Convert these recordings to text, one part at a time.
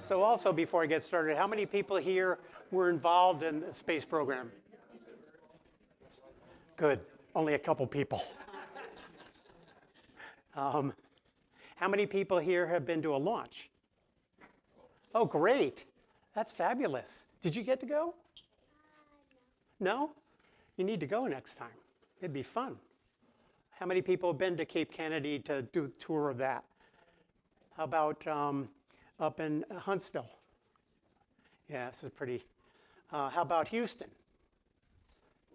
So also, before I get started, how many people here were involved in the space program? Good, only a couple people. How many people here have been to a launch? Oh, great. That's fabulous. Did you get to go? No? You need to go next time. It'd be fun. How many people have been to Cape Kennedy to do a tour of that? How about up in Huntsville? Yeah, this is pretty. How about Houston?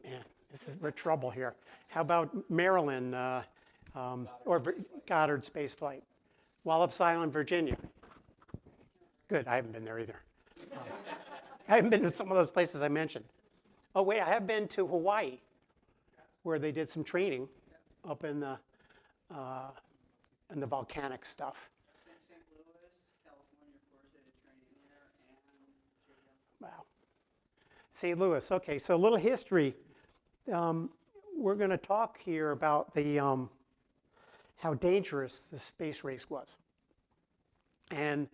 Man, we're trouble here. How about Maryland or Goddard Space Flight? Wallops Island, Virginia. Good, I haven't been there either. I haven't been to some of those places I mentioned. Oh wait, I have been to Hawaii, where they did some training up in the volcanic stuff. St. Louis, California, of course, they did training there, and Wow. St. Louis. Okay, so a little history. We're going to talk here about the how dangerous the space race was, and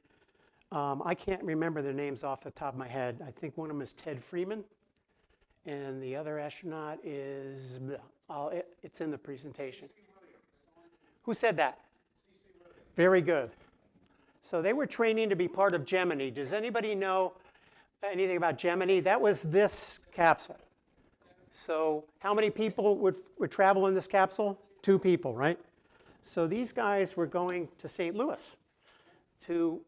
I can't remember their names off the top of my head. I think one of them is Ted Freeman, and the other astronaut is, it's in the presentation. Who said that? Very good. So they were training to be part of Gemini. Does anybody know anything about Gemini? That was this capsule. So how many people would travel in this capsule? 2 people, right? So these guys were going to St. Louis to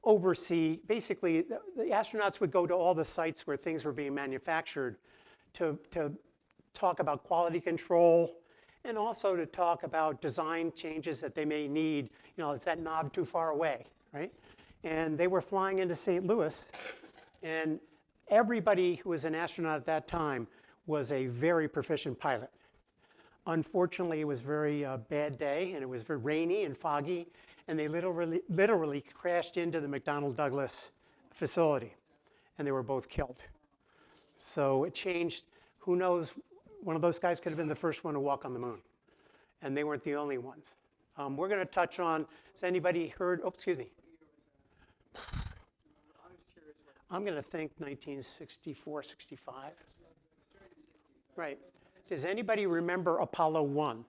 oversee, basically, the astronauts would go to all the sites where things were being manufactured to talk about quality control and also to talk about design changes that they may need. You know, is that knob too far away, right? And they were flying into St. Louis, and everybody who was an astronaut at that time was a very proficient pilot. Unfortunately, it was a very bad day, and it was very rainy and foggy, and they literally crashed into the McDonnell Douglas facility, and they were both killed. So it changed. Who knows? One of those guys could have been the first one to walk on the moon, and they weren't the only ones. We're going to touch on. Has anybody heard? Oh, excuse me. I'm going to think 1964, 65. Right. Does anybody remember Apollo 1?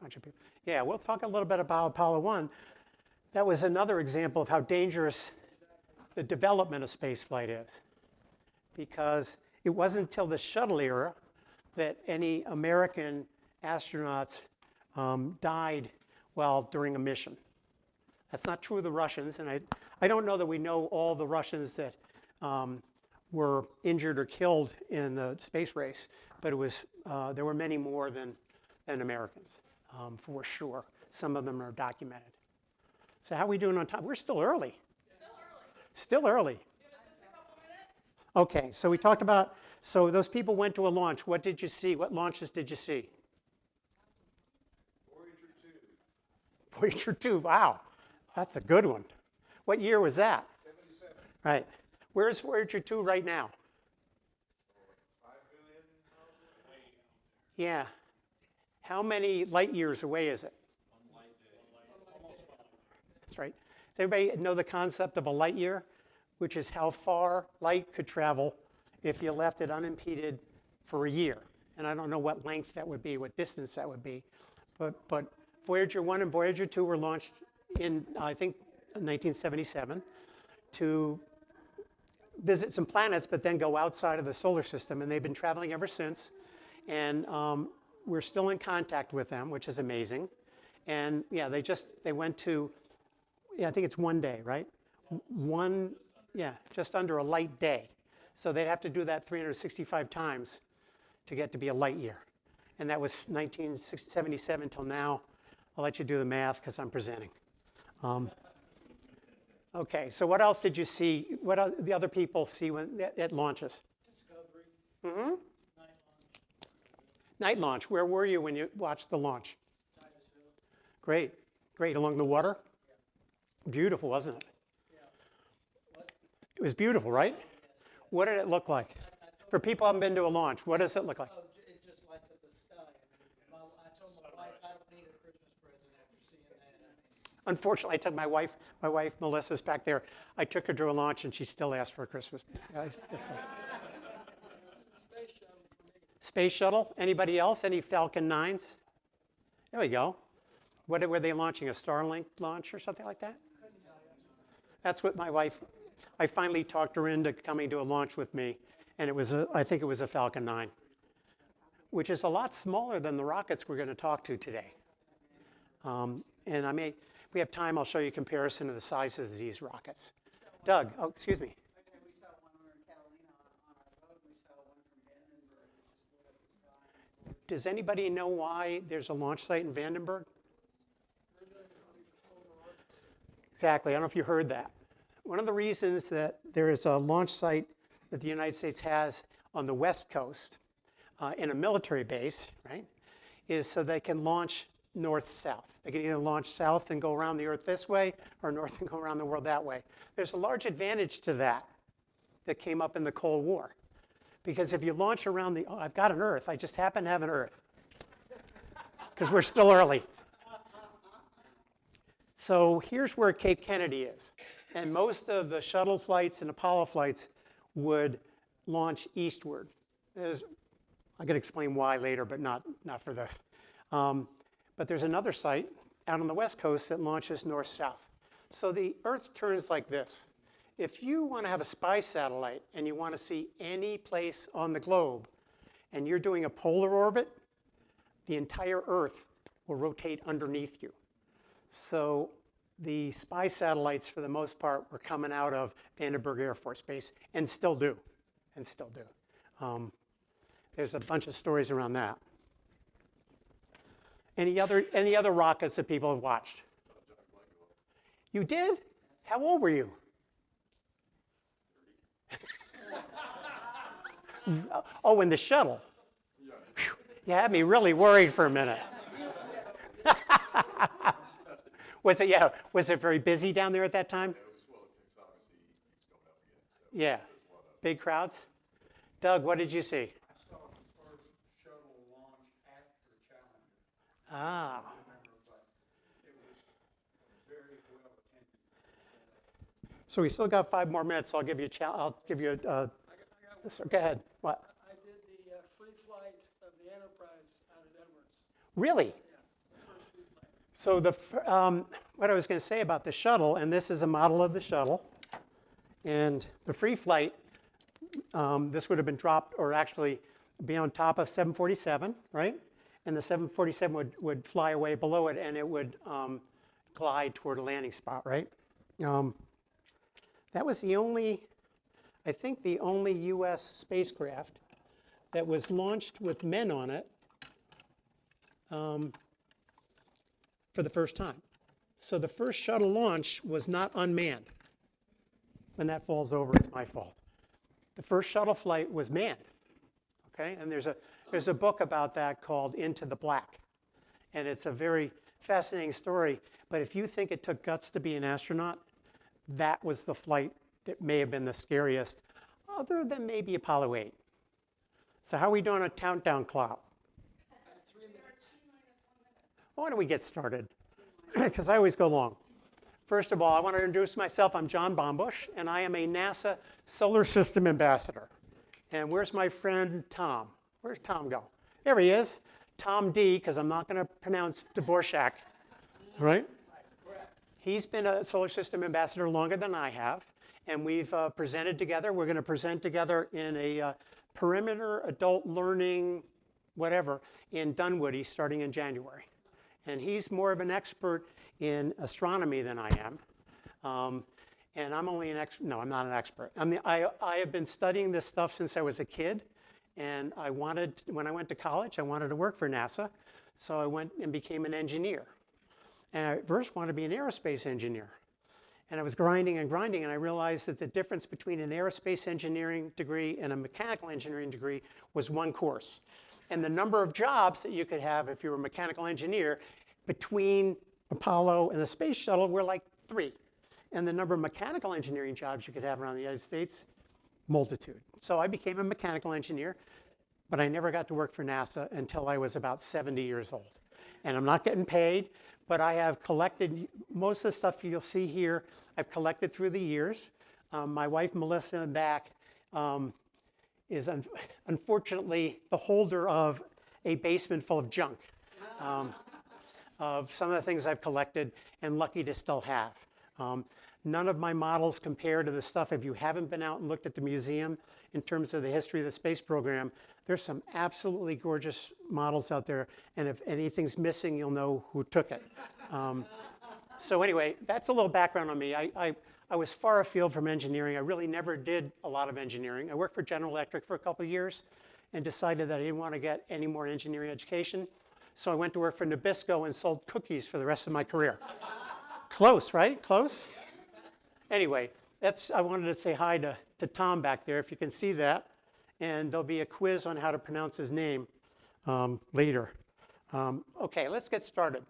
Bunch of people. Yeah, we'll talk a little bit about Apollo 1. That was another example of how dangerous the development of spaceflight is, because it wasn't until the shuttle era that any American astronauts died while during a mission. That's not true of the Russians, and I don't know that we know all the Russians that were injured or killed in the space race, but it was there were many more than Americans, for sure. Some of them are documented. So how are we doing on time? We're still early. Still early. Okay, so we talked about, so those people went to a launch. What did you see? What launches did you see? Voyager 2, wow. That's a good one. What year was that? 77. Right. Where's Voyager 2 right now? 5 billion miles away. Yeah. How many light years away is it? 1 light day. That's right. Does everybody know the concept of a light year, which is how far light could travel if you left it unimpeded for a year? And I don't know what length that would be, what distance that would be. But Voyager 1 and Voyager 2 were launched in, I think, 1977 to visit some planets, but then go outside of the solar system. And they've been traveling ever since. And we're still in contact with them, which is amazing. And yeah, they went to, yeah, I think it's 1 day, right? Just under a light day. So they'd have to do that 365 times to get to be a light year. And that was 1977 till now. I'll let you do the math because I'm presenting. Okay, so what else did you see? What the other people see when it launches? Discovery. Mm-hmm. Night launch. Night launch. Where were you when you watched the launch? Titusville. Great. Great. Along the water? Yeah. Beautiful, wasn't it? Yeah. What? It was beautiful, right? What did it look like? For people who haven't been to a launch, what does it look like? Oh, it just lights up the sky. I told my wife I don't need a Christmas present after seeing that. Unfortunately, I took my wife Melissa's back there. I took her to a launch and she still asked for a Christmas. Space shuttle. Anybody else? Any Falcon 9s? There we go. What were they launching? A Starlink launch or something like that? That's what my wife, I finally talked her into coming to a launch with me, and I think it was a Falcon 9, which is a lot smaller than the rockets we're going to talk to today. And if we have time, I'll show you a comparison of the size of these rockets. Doug, oh, excuse me. Okay, we saw one over in Catalina on our boat. We saw one from Vandenberg that just lit up the sky. Does anybody know why there's a launch site in Vandenberg? Exactly. I don't know if you heard that. One of the reasons that there is a launch site that the United States has on the West Coast in a military base, right, is so they can launch north-south. They can either launch south and go around the Earth this way or north and go around the world that way. There's a large advantage to that came up in the Cold War. Because if you launch around I've got an Earth. I just happen to have an Earth. Because we're still early. So here's where Cape Kennedy is. And most of the shuttle flights and Apollo flights would launch eastward. I could explain why later, but not for this. But there's another site out on the West Coast that launches north-south. So the Earth turns like this. If you want to have a spy satellite and you want to see any place on the globe, and you're doing a polar orbit, the entire Earth will rotate underneath you. So the spy satellites, for the most part, were coming out of Vandenberg Air Force Base, and still do. There's a bunch of stories around that. Any other rockets that people have watched? You did? How old were you? Oh, in the shuttle. Whew. You had me really worried for a minute. Was it very busy down there at that time? Yeah. Big crowds? Doug, what did you see? I saw the first shuttle launch after Challenger. Ah. I don't remember, but it was very well attended. So we still got 5 more minutes. So I'll give you go ahead. What? I did the free flight of the Enterprise out of Edwards. Really? Yeah, the first free flight. So what I was going to say about the shuttle, and this is a model of the shuttle, and the free flight, this would have been dropped, or actually be on top of 747, right? And the 747 would fly away below it, and it would glide toward a landing spot, right? That was I think the only U.S. spacecraft that was launched with men on it for the first time. So the first shuttle launch was not unmanned. When that falls over, it's my fault. The first shuttle flight was manned, okay? And there's a book about that called Into the Black. And it's a very fascinating story. But if you think it took guts to be an astronaut, that was the flight that may have been the scariest, other than maybe Apollo 8. So how are we doing on a countdown clock? 3 minutes. Why don't we get started? Because I always go long. First of all, I want to introduce myself. I'm John Baumbusch, and I am a NASA Solar System Ambassador. And where's my friend Tom? Where's Tom go? There he is. Tom D, because I'm not going to pronounce Dvorak, right? He's been a Solar System Ambassador longer than I have, and we've presented together. We're going to present together in a perimeter adult learning, whatever, in Dunwoody starting in January. And he's more of an expert in astronomy than I am. And I'm only an expert. No, I'm not an expert. I have been studying this stuff since I was a kid. And when I went to college, I wanted to work for NASA. So I went and became an engineer. And I first wanted to be an aerospace engineer. And I was grinding, and I realized that the difference between an aerospace engineering degree and a mechanical engineering degree was 1 course. And the number of jobs that you could have if you were a mechanical engineer between Apollo and the space shuttle were like 3. And the number of mechanical engineering jobs you could have around the United States, multitude. So I became a mechanical engineer, but I never got to work for NASA until I was about 70 years old. And I'm not getting paid, but I have collected most of the stuff you'll see here. I've collected through the years. My wife, Melissa, in back, is unfortunately the holder of a basement full of junk, of some of the things I've collected and lucky to still have. None of my models compare to the stuff. If you haven't been out and looked at the museum in terms of the history of the space program, there's some absolutely gorgeous models out there. And if anything's missing, you'll know who took it. So anyway, that's a little background on me. I was far afield from engineering. I really never did a lot of engineering. I worked for General Electric for a couple of years and decided that I didn't want to get any more engineering education. So I went to work for Nabisco and sold cookies for the rest of my career. Close, right? Close? Anyway, I wanted to say hi to Tom back there, if you can see that. And there'll be a quiz on how to pronounce his name later. Okay, let's get started.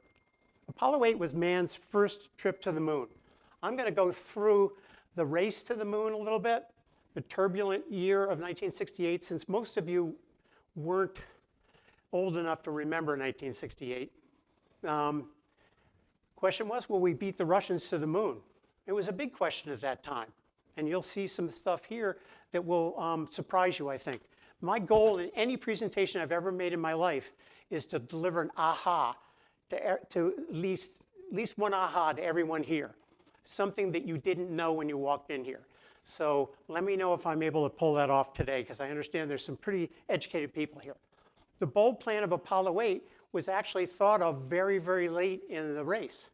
Apollo 8 was man's first trip to the moon. I'm going to go through the race to the moon a little bit, the turbulent year of 1968, since most of you weren't old enough to remember 1968. Question was, will we beat the Russians to the moon? It was a big question at that time. And you'll see some stuff here that will surprise you, I think. My goal in any presentation I've ever made in my life is to deliver an aha to at least one aha to everyone here. Something that you didn't know when you walked in here. So let me know if I'm able to pull that off today, because I understand there's some pretty educated people here. The bold plan of Apollo 8 was actually thought of very, very late in the race,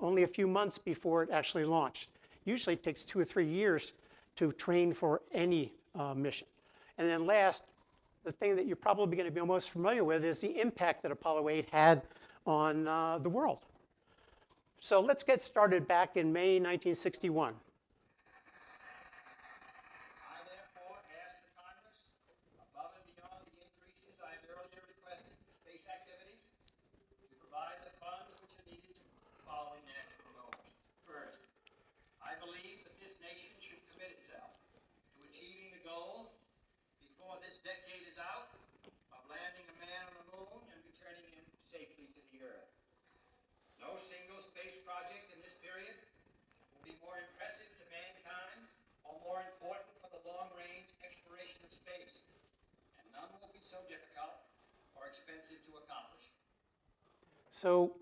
only a few months before it actually launched. Usually it takes 2 or 3 years to train for any mission. And then last, the thing that you're probably going to be most familiar with is the impact that Apollo 8 had on the world. So let's get started back in May 1961. I therefore ask the Congress, above and beyond the increases I have earlier requested for space activities, to provide the funds which are needed for the following national goals. First, I believe that this nation should commit itself to achieving the goal, before this decade is out, of landing a man on the moon and returning him safely to the Earth. No single space project in this period will be more impressive to mankind or more important for the long-range exploration of space, and none will be so difficult or expensive to accomplish. So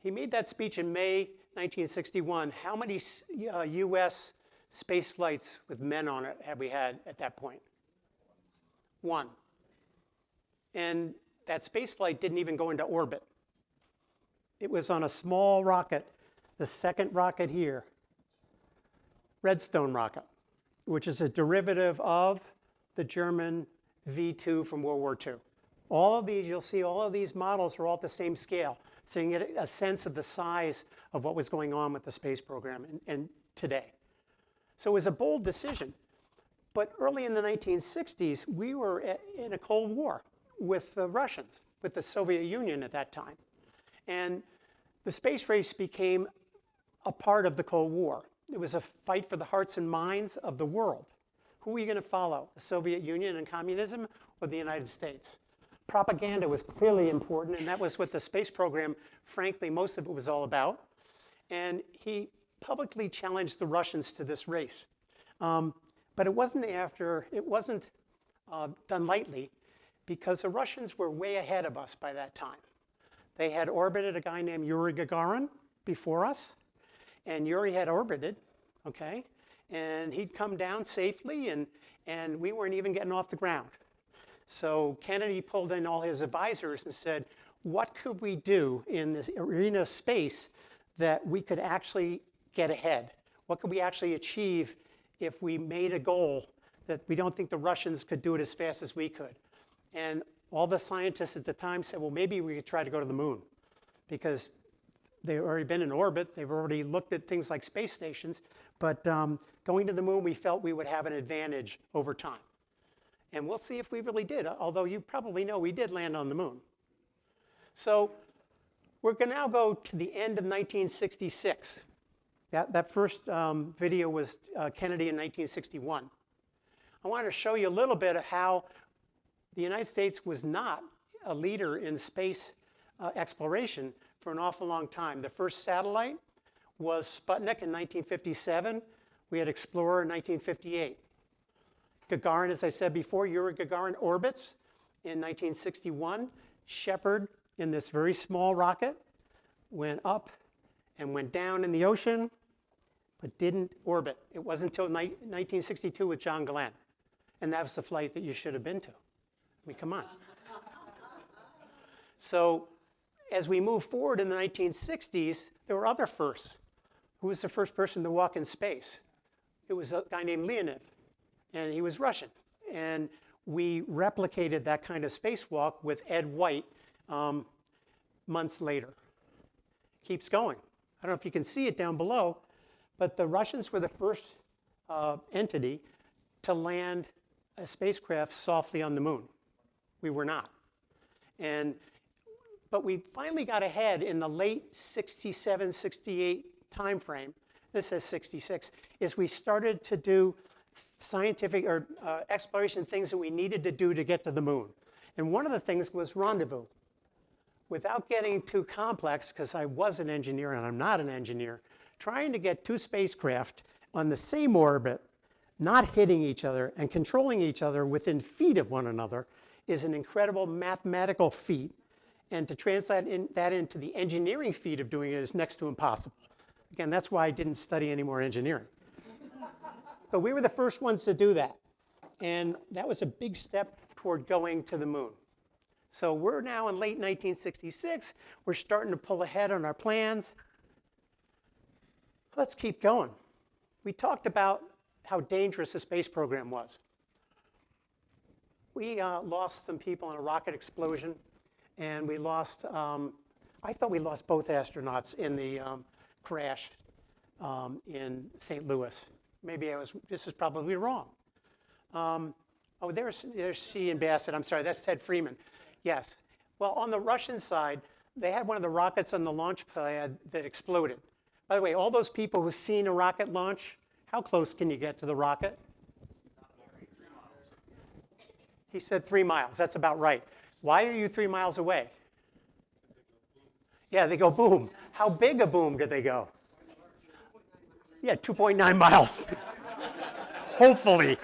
he made that speech in May 1961. How many U.S. space flights with men on it have we had at that point? 1. And that space flight didn't even go into orbit. It was on a small rocket, the second rocket here, Redstone rocket, which is a derivative of the German V2 from World War II. All of these, you'll see all of these models are all at the same scale, so you can get a sense of the size of what was going on with the space program and today. So it was a bold decision. But early in the 1960s, we were in a Cold War with the Russians, with the Soviet Union at that time. And the space race became a part of the Cold War. It was a fight for the hearts and minds of the world. Who were you going to follow, the Soviet Union and communism or the United States? Propaganda was clearly important, and that was what the space program, frankly, most of it was all about. And he publicly challenged the Russians to this race. But it wasn't done lightly, because the Russians were way ahead of us by that time. They had orbited a guy named Yuri Gagarin before us, and Yuri had orbited, okay? And he'd come down safely, and we weren't even getting off the ground. So Kennedy pulled in all his advisors and said, what could we do in this arena of space that we could actually get ahead? What could we actually achieve if we made a goal that we don't think the Russians could do it as fast as we could? And all the scientists at the time said, well, maybe we could try to go to the moon, because they've already been in orbit. They've already looked at things like space stations. But going to the moon, we felt we would have an advantage over time. And we'll see if we really did, although you probably know we did land on the moon. So we're going to now go to the end of 1966. That first video was Kennedy in 1961. I want to show you a little bit of how the United States was not a leader in space exploration for an awful long time. The first satellite was Sputnik in 1957. We had Explorer in 1958. Gagarin, as I said before, Yuri Gagarin orbits in 1961. Shepard, in this very small rocket, went up and went down in the ocean, but didn't orbit. It wasn't until 1962 with John Glenn. And that was the flight that you should have been to. I mean, come on. So as we move forward in the 1960s, there were other firsts. Who was the first person to walk in space? It was a guy named Leonid, and he was Russian. And we replicated that kind of spacewalk with Ed White months later. Keeps going. I don't know if you can see it down below, but the Russians were the first entity to land a spacecraft softly on the moon. We were not. But we finally got ahead in the late 67, 68 time frame. This says 66, is we started to do scientific or exploration things that we needed to do to get to the moon. And one of the things was rendezvous. Without getting too complex, because I was an engineer and I'm not an engineer, trying to get two spacecraft on the same orbit, not hitting each other and controlling each other within feet of one another is an incredible mathematical feat. And to translate that into the engineering feat of doing it is next to impossible. Again, that's why I didn't study any more engineering. But we were the first ones to do that. And that was a big step toward going to the moon. So we're now in late 1966. We're starting to pull ahead on our plans. Let's keep going. We talked about how dangerous the space program was. We lost some people in a rocket explosion, and we lost, I thought we lost both astronauts in the crash in St. Louis. Maybe this is probably wrong. Oh, there's C. and Bassett. I'm sorry, that's Ted Freeman. Yes. Well, on the Russian side, they had one of the rockets on the launch pad that exploded. By the way, all those people who've seen a rocket launch, how close can you get to the rocket? He said 3 miles. That's about right. Why are you 3 miles away? Yeah, they go boom. How big a boom did they go? Yeah, 2.9 miles. Hopefully.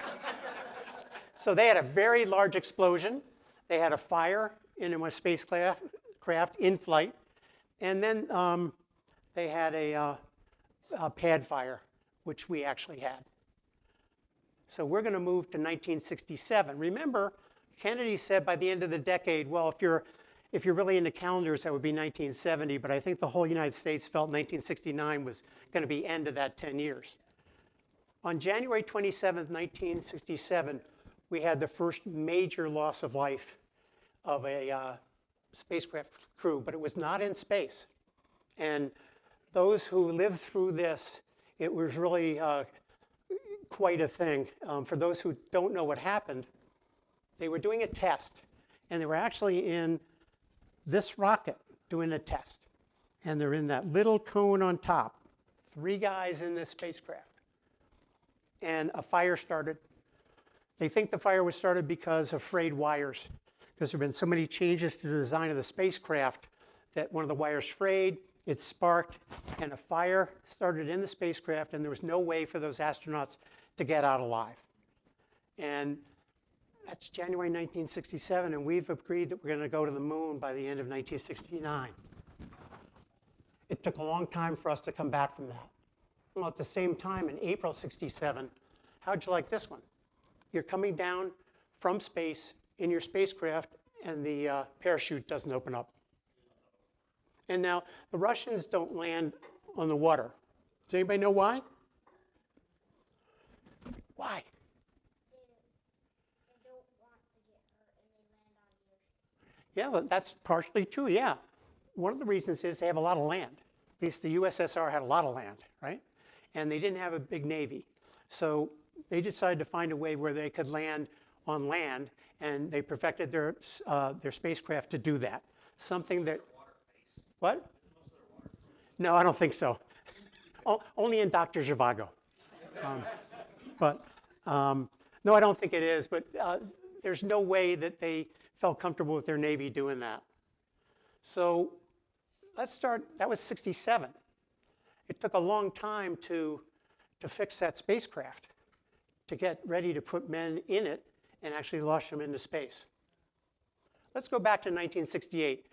So they had a very large explosion. They had a fire in a spacecraft in flight. And then they had a pad fire, which we actually had. So we're going to move to 1967. Remember, Kennedy said by the end of the decade, well, if you're really into calendars, that would be 1970. But I think the whole United States felt 1969 was going to be end of that 10 years. On January 27th, 1967, we had the first major loss of life of a spacecraft crew, but it was not in space. And those who lived through this, it was really quite a thing. For those who don't know what happened, they were doing a test, and they were actually in this rocket doing a test. And they're in that little cone on top, 3 guys in this spacecraft. And a fire started. They think the fire was started because of frayed wires, because there have been so many changes to the design of the spacecraft that one of the wires frayed, it sparked, and a fire started in the spacecraft, and there was no way for those astronauts to get out alive. And that's January 1967, and we've agreed that we're going to go to the moon by the end of 1969. It took a long time for us to come back from that. Well, at the same time, in April 67, how'd you like this one? You're coming down from space in your spacecraft, and the parachute doesn't open up. And now, the Russians don't land on the water. Does anybody know why? Why? They don't want to get hurt and they land on the ocean. Yeah, well, that's partially true, yeah. One of the reasons is they have a lot of land. At least the USSR had a lot of land, right? And they didn't have a big navy. So they decided to find a way where they could land on land, and they perfected their spacecraft to do that. Something that, what? No, I don't think so. Only in Dr. Zhivago. No, I don't think it is, but there's no way that they felt comfortable with their Navy doing that. So let's start, that was 67. It took a long time to fix that spacecraft, to get ready to put men in it and actually launch them into space. Let's go back to 1968.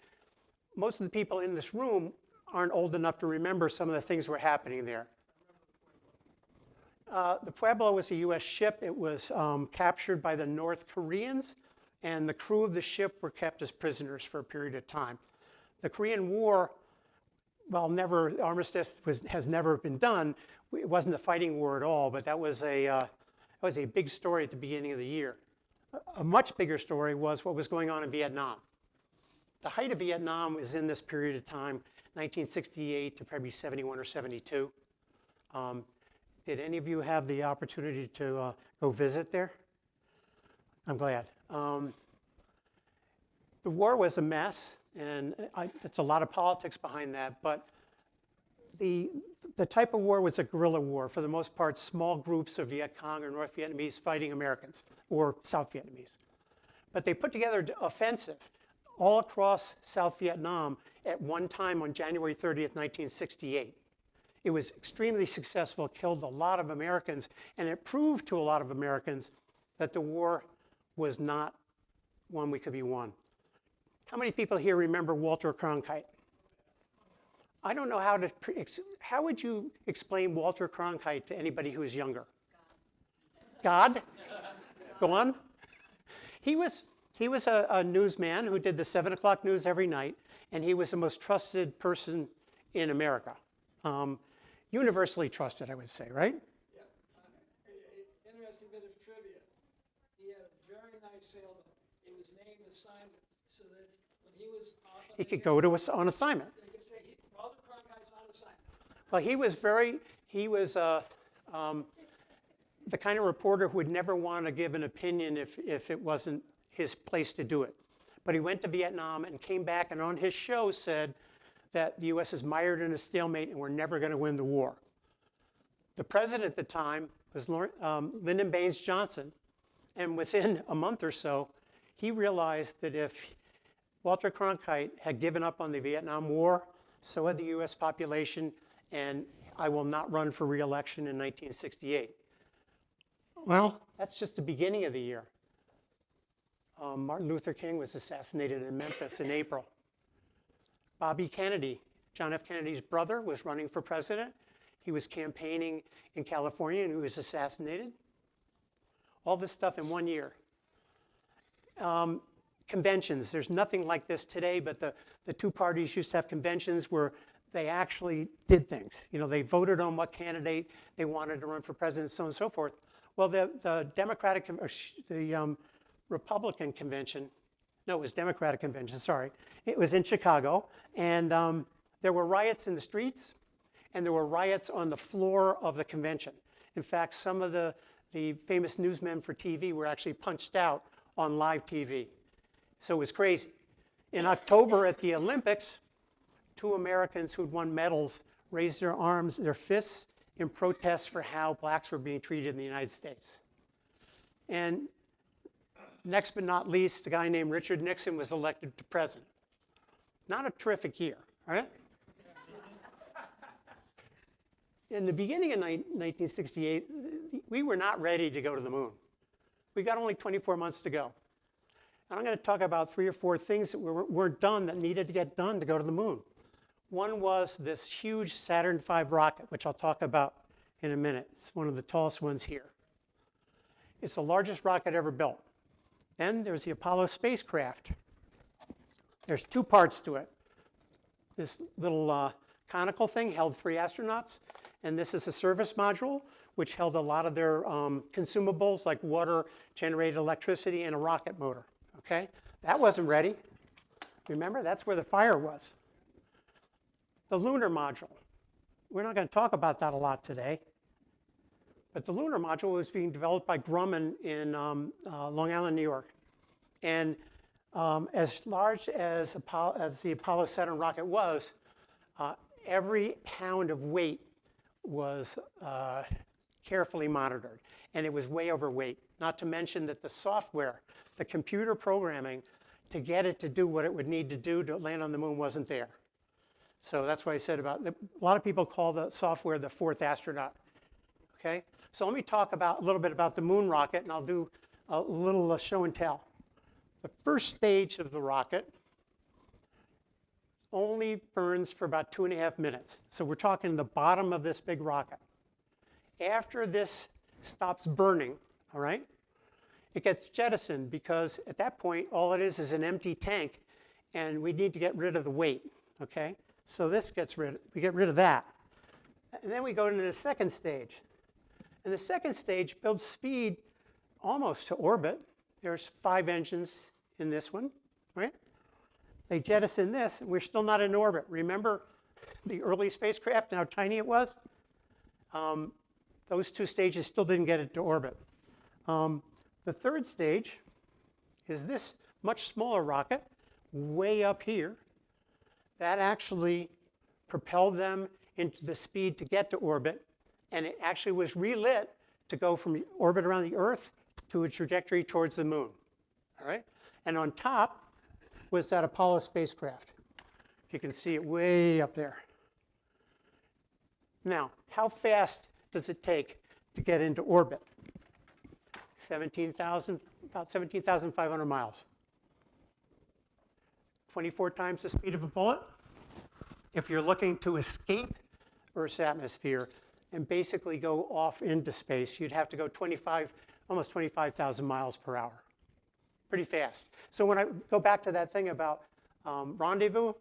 Most of the people in this room aren't old enough to remember some of the things that were happening there. The Pueblo was a US ship. It was captured by the North Koreans, and the crew of the ship were kept as prisoners for a period of time. The Korean War, well, armistice has never been done. It wasn't a fighting war at all, but that was a big story at the beginning of the year. A much bigger story was what was going on in Vietnam. The height of Vietnam was in this period of time, 1968 to probably 71 or 72. Did any of you have the opportunity to go visit there? I'm glad. The war was a mess, and it's a lot of politics behind that, but the type of war was a guerrilla war. For the most part, small groups of Viet Cong or North Vietnamese fighting Americans or South Vietnamese. But they put together an offensive all across South Vietnam at one time on January 30th, 1968. It was extremely successful, killed a lot of Americans, and it proved to a lot of Americans that the war was not one we could be won. How many people here remember Walter Cronkite? I don't know how would you explain Walter Cronkite to anybody who is younger? God? Go on. He was a newsman who did the 7 o'clock news every night, and he was the most trusted person in America. Universally trusted, I would say, right? Yeah. Interesting bit of trivia. He had a very nice sailboat. It was named Assignment, so that when he was off on He could go on assignment. they could say, Walter Cronkite's on assignment. Well, he was the kind of reporter who would never want to give an opinion if it wasn't his place to do it. But he went to Vietnam and came back, and on his show said that the U.S. is mired in a stalemate and we're never going to win the war. The president at the time was Lyndon Baines Johnson, and within a month or so, he realized that if Walter Cronkite had given up on the Vietnam War, so had the U.S. population, and I will not run for re-election in 1968. Well, that's just the beginning of the year. Martin Luther King was assassinated in Memphis in April. Bobby Kennedy, John F. Kennedy's brother, was running for president. He was campaigning in California and he was assassinated. All this stuff in 1 year. Conventions, there's nothing like this today, but the two parties used to have conventions where they actually did things. You know, they voted on what candidate they wanted to run for president, so on and so forth. Well, the Republican convention, no, it was Democratic convention, sorry. It was in Chicago, and there were riots in the streets, and there were riots on the floor of the convention. In fact, some of the famous newsmen for TV were actually punched out on live TV. So it was crazy. In October at the Olympics, 2 Americans who'd won medals raised their arms, their fists, in protest for how blacks were being treated in the United States. And next but not least, a guy named Richard Nixon was elected to president. Not a terrific year, right? In the beginning of 1968, we were not ready to go to the moon. We got only 24 months to go. And I'm going to talk about 3 or 4 things that weren't done that needed to get done to go to the moon. One was this huge Saturn V rocket, which I'll talk about in a minute. It's one of the tallest ones here. It's the largest rocket ever built. Then there's the Apollo spacecraft. There's 2 parts to it. This little conical thing held 3 astronauts, and this is a service module, which held a lot of their consumables like water, generated electricity, and a rocket motor. Okay? That wasn't ready. Remember, that's where the fire was. The lunar module. We're not going to talk about that a lot today. But the lunar module was being developed by Grumman in Long Island, New York. And as large as the Apollo Saturn rocket was, every pound of weight was carefully monitored. And it was way overweight. Not to mention that the software, the computer programming to get it to do what it would need to do to land on the moon wasn't there. So that's what I said about, a lot of people call the software the fourth astronaut. Okay, so let me talk about a little bit about the moon rocket, and I'll do a little show and tell. The first stage of the rocket only burns for about 2.5 minutes. So we're talking the bottom of this big rocket. After this stops burning, all right, it gets jettisoned because at that point, all it is an empty tank, and we need to get rid of the weight, okay? So this we get rid of that. And then we go into the second stage. And the second stage builds speed almost to orbit. There's 5 engines in this one, right? They jettison this, and we're still not in orbit. Remember the early spacecraft and how tiny it was? Those 2 stages still didn't get it to orbit. The third stage is this much smaller rocket way up here that actually propelled them into the speed to get to orbit, and it actually was relit to go from orbit around the Earth to a trajectory towards the moon, all right? And on top was that Apollo spacecraft. You can see it way up there. Now, how fast does it take to get into orbit? About 17,500 miles. 24 times the speed of a bullet. If you're looking to escape Earth's atmosphere and basically go off into space, you'd have to go almost 25,000 miles per hour. Pretty fast. So when I go back to that thing about rendezvous,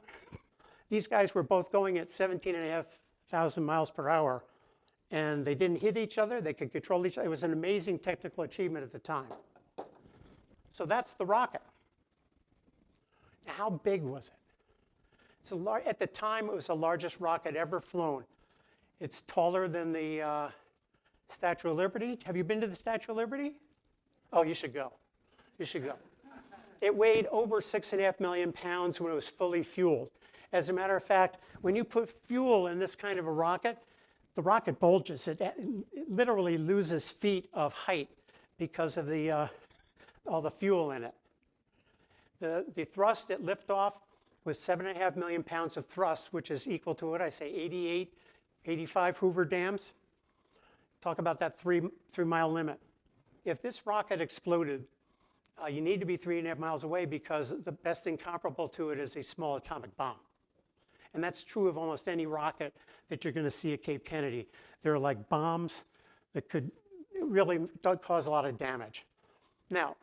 these guys were both going at 17,500 miles per hour, and they didn't hit each other. They could control each other. It was an amazing technical achievement at the time. So that's the rocket. Now, how big was it? At the time, it was the largest rocket ever flown. It's taller than the Statue of Liberty. Have you been to the Statue of Liberty? Oh, you should go. You should go. It weighed over 6.5 million pounds when it was fully fueled. As a matter of fact, when you put fuel in this kind of a rocket, the rocket bulges. It literally loses feet of height because of all the fuel in it. The thrust at liftoff was 7.5 million pounds of thrust, which is equal to what I say, 85 Hoover dams. Talk about that 3-mile limit. If this rocket exploded, you need to be 3.5 miles away because the best thing comparable to it is a small atomic bomb. And that's true of almost any rocket that you're going to see at Cape Kennedy. They're like bombs that could really cause a lot of damage. Now,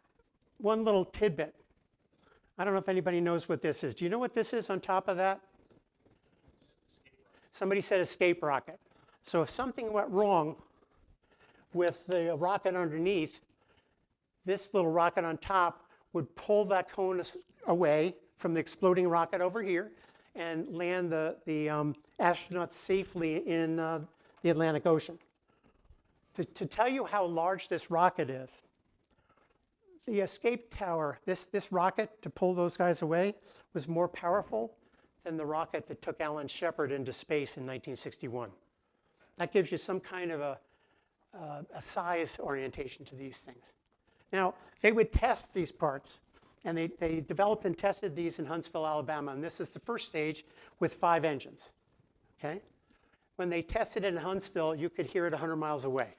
one little tidbit. I don't know if anybody knows what this is. Do you know what this is on top of that? Somebody said escape rocket. So if something went wrong with the rocket underneath, this little rocket on top would pull that cone away from the exploding rocket over here and land the astronauts safely in the Atlantic Ocean. To tell you how large this rocket is, the escape tower, this rocket to pull those guys away, was more powerful than the rocket that took Alan Shepard into space in 1961. That gives you some kind of a size orientation to these things. Now, they would test these parts, and they developed and tested these in Huntsville, Alabama, and this is the first stage with 5 engines, okay? When they tested it in Huntsville, you could hear it 100 miles away.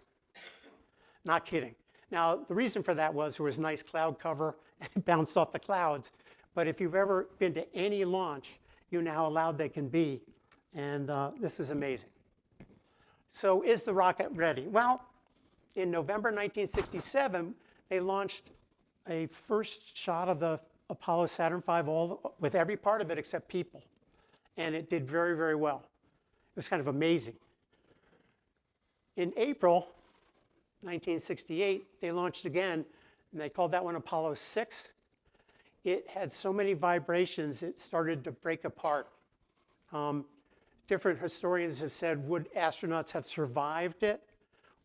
Not kidding. Now, the reason for that was there was nice cloud cover, and it bounced off the clouds, but if you've ever been to any launch, you know how loud they can be, and this is amazing. So is the rocket ready? Well, in November 1967, they launched a first shot of the Apollo Saturn V with every part of it except people. And it did very, very well. It was kind of amazing. In April 1968, they launched again, and they called that one Apollo 6. It had so many vibrations, it started to break apart. Different historians have said, would astronauts have survived it?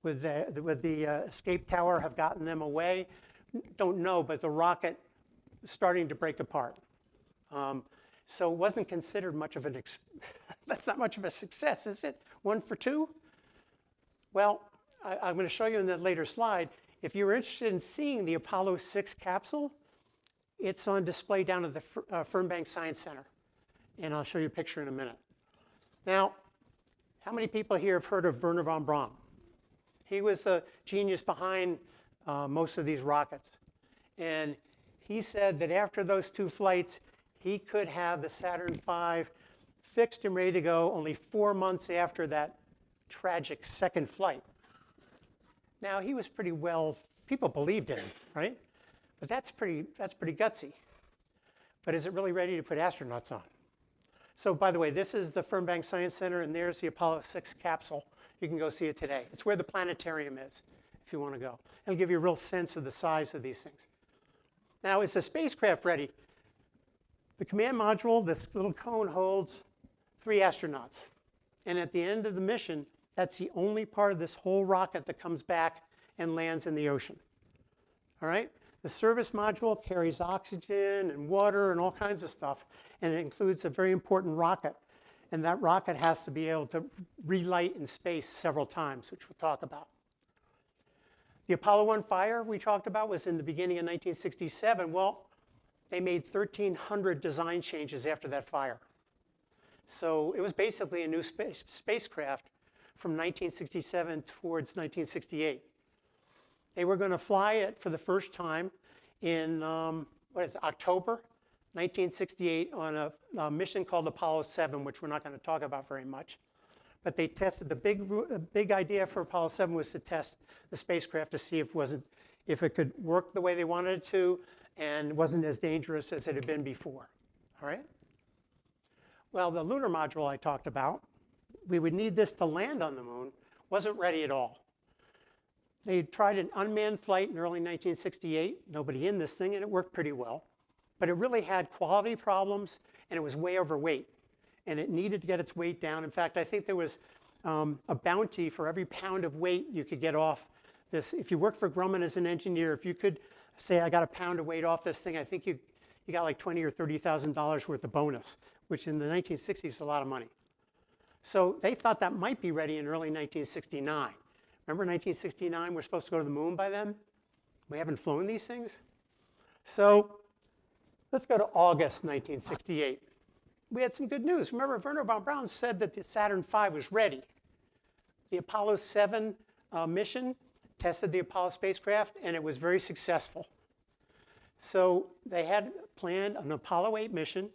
Would the escape tower have gotten them away? Don't know, but the rocket was starting to break apart. So it wasn't considered much of that's not much of a success, is it? 1 for 2? Well, I'm going to show you in the later slide. If you're interested in seeing the Apollo 6 capsule, it's on display down at the Fernbank Science Center. And I'll show you a picture in a minute. Now, how many people here have heard of Werner von Braun? He was the genius behind most of these rockets. And he said that after those 2 flights, he could have the Saturn V fixed and ready to go only 4 months after that tragic second flight. Now, he was pretty well, people believed in him, right? But that's pretty gutsy. But is it really ready to put astronauts on? So by the way, this is the Fernbank Science Center, and there's the Apollo 6 capsule. You can go see it today. It's where the planetarium is, if you want to go. It'll give you a real sense of the size of these things. Now, is the spacecraft ready? The command module, this little cone, holds 3 astronauts. And at the end of the mission, that's the only part of this whole rocket that comes back and lands in the ocean. All right? The service module carries oxygen and water and all kinds of stuff, and it includes a very important rocket. And that rocket has to be able to relight in space several times, which we'll talk about. The Apollo 1 fire we talked about was in the beginning of 1967. Well, they made 1,300 design changes after that fire. So it was basically a new spacecraft from 1967 towards 1968. They were going to fly it for the first time in, October 1968 on a mission called Apollo 7, which we're not going to talk about very much. But they tested, the big idea for Apollo 7 was to test the spacecraft to see if it could work the way they wanted it to and wasn't as dangerous as it had been before. All right? Well, the lunar module I talked about, we would need this to land on the moon, wasn't ready at all. They tried an unmanned flight in early 1968, nobody in this thing, and it worked pretty well. But it really had quality problems, and it was way overweight. And it needed to get its weight down. In fact, I think there was a bounty for every pound of weight you could get off this. If you worked for Grumman as an engineer, if you could say, I got a pound of weight off this thing, I think you got like $20,000 or $30,000 worth of bonus, which in the 1960s is a lot of money. So they thought that might be ready in early 1969. Remember 1969, we're supposed to go to the moon by then? We haven't flown these things. So let's go to August 1968. We had some good news. Remember, Werner von Braun said that the Saturn V was ready. The Apollo 7 mission tested the Apollo spacecraft, and it was very successful. So they had planned an Apollo 8 mission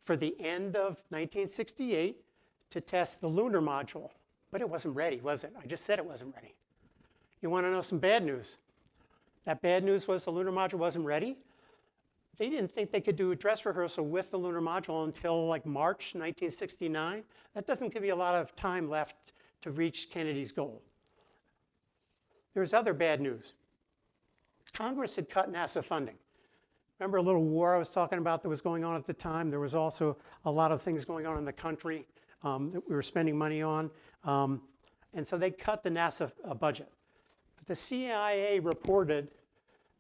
for the end of 1968 to test the lunar module. But it wasn't ready, was it? I just said it wasn't ready. You want to know some bad news? That bad news was the lunar module wasn't ready. They didn't think they could do a dress rehearsal with the lunar module until like March 1969. That doesn't give you a lot of time left to reach Kennedy's goal. There's other bad news. Congress had cut NASA funding. Remember a little war I was talking about that was going on at the time? There was also a lot of things going on in the country that we were spending money on. And so they cut the NASA budget. But the CIA reported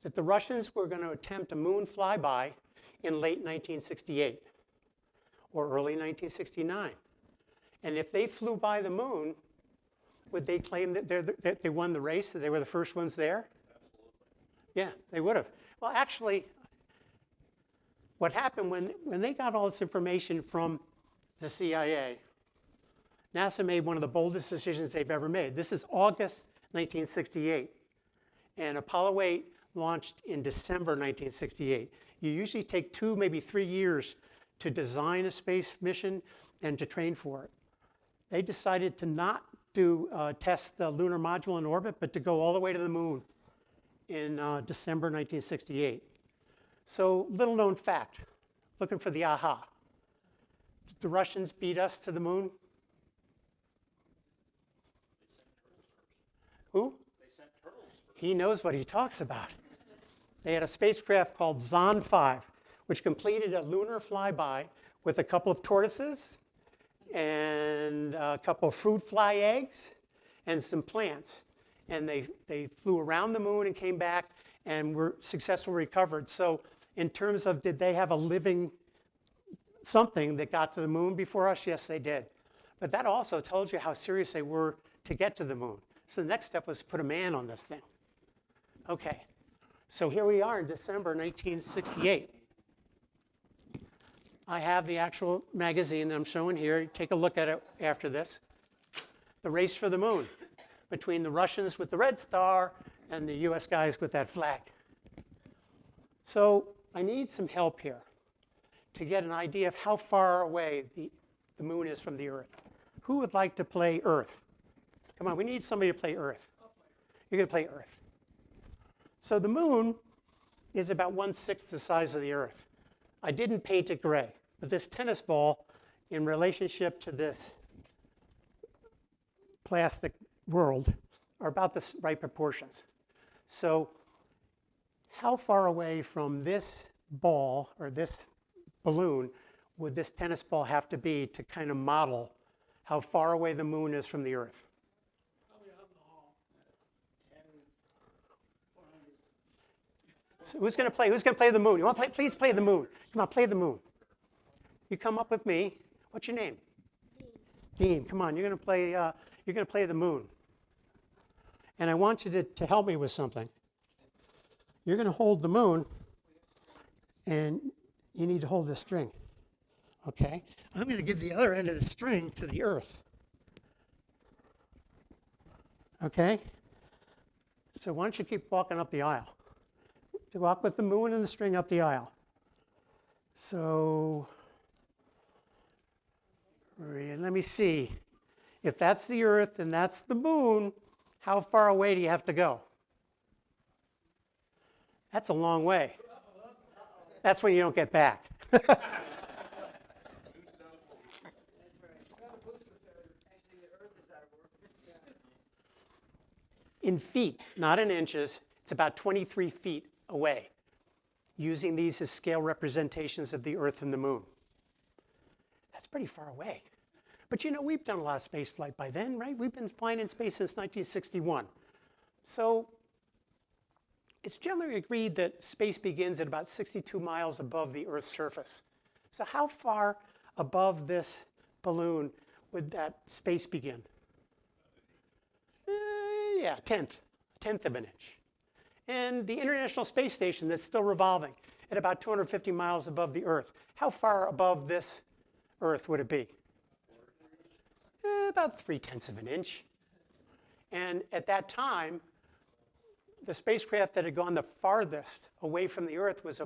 that the Russians were going to attempt a moon flyby in late 1968 or early 1969. And if they flew by the moon, would they claim that they won the race, that they were the first ones there? Absolutely. Yeah, they would have. Well, actually, what happened when they got all this information from the CIA, NASA made one of the boldest decisions they've ever made. This is August 1968. And Apollo 8 launched in December 1968. You usually take 2, maybe 3 years to design a space mission and to train for it. They decided to not test the lunar module in orbit, but to go all the way to the moon in December 1968. So, little known fact, looking for the aha. Did the Russians beat us to the moon? Who? They sent turtles first. He knows what he talks about. They had a spacecraft called Zond 5, which completed a lunar flyby with a couple of tortoises and a couple of fruit fly eggs and some plants. And they flew around the moon and came back and were successfully recovered. So in terms of did they have a living something that got to the moon before us? Yes, they did. But that also told you how serious they were to get to the moon. So the next step was to put a man on this thing. Okay, so here we are in December 1968. I have the actual magazine that I'm showing here. Take a look at it after this. The race for the moon between the Russians with the red star and the US guys with that flag. So I need some help here to get an idea of how far away the moon is from the Earth. Who would like to play Earth? Come on, we need somebody to play Earth. You're going to play Earth. So the moon is about 1/6 the size of the Earth. I didn't paint it gray, but this tennis ball in relationship to this plastic world are about the right proportions. So how far away from this ball or this balloon would this tennis ball have to be to kind of model how far away the moon is from the Earth? Probably out in the hall. 10, 400. So who's going to play? Who's going to play the moon? You want to play? Please play the moon. Come on, play the moon. You come up with me. What's your name? Dean. Come on, you're going to play. You're going to play the moon. And I want you to help me with something. You're going to hold the moon, and you need to hold the string. Okay? I'm going to give the other end of the string to the Earth. Okay? So why don't you keep walking up the aisle? To walk with the moon and the string up the aisle. So, let me see. If that's the Earth and that's the moon, how far away do you have to go? That's a long way. That's when you don't get back. That's right. Actually, the Earth is out of work. In feet, not in inches, it's about 23 feet away, using these as scale representations of the Earth and the moon. That's pretty far away. But you know, we've done a lot of space flight by then, right? We've been flying in space since 1961. So it's generally agreed that space begins at about 62 miles above the Earth's surface. So how far above this balloon would that space begin? Yeah, a tenth of an inch. And the International Space Station that's still revolving at about 250 miles above the Earth. How far above this Earth would it be? About 3/10 of an inch. And at that time, the spacecraft that had gone the farthest away from the Earth was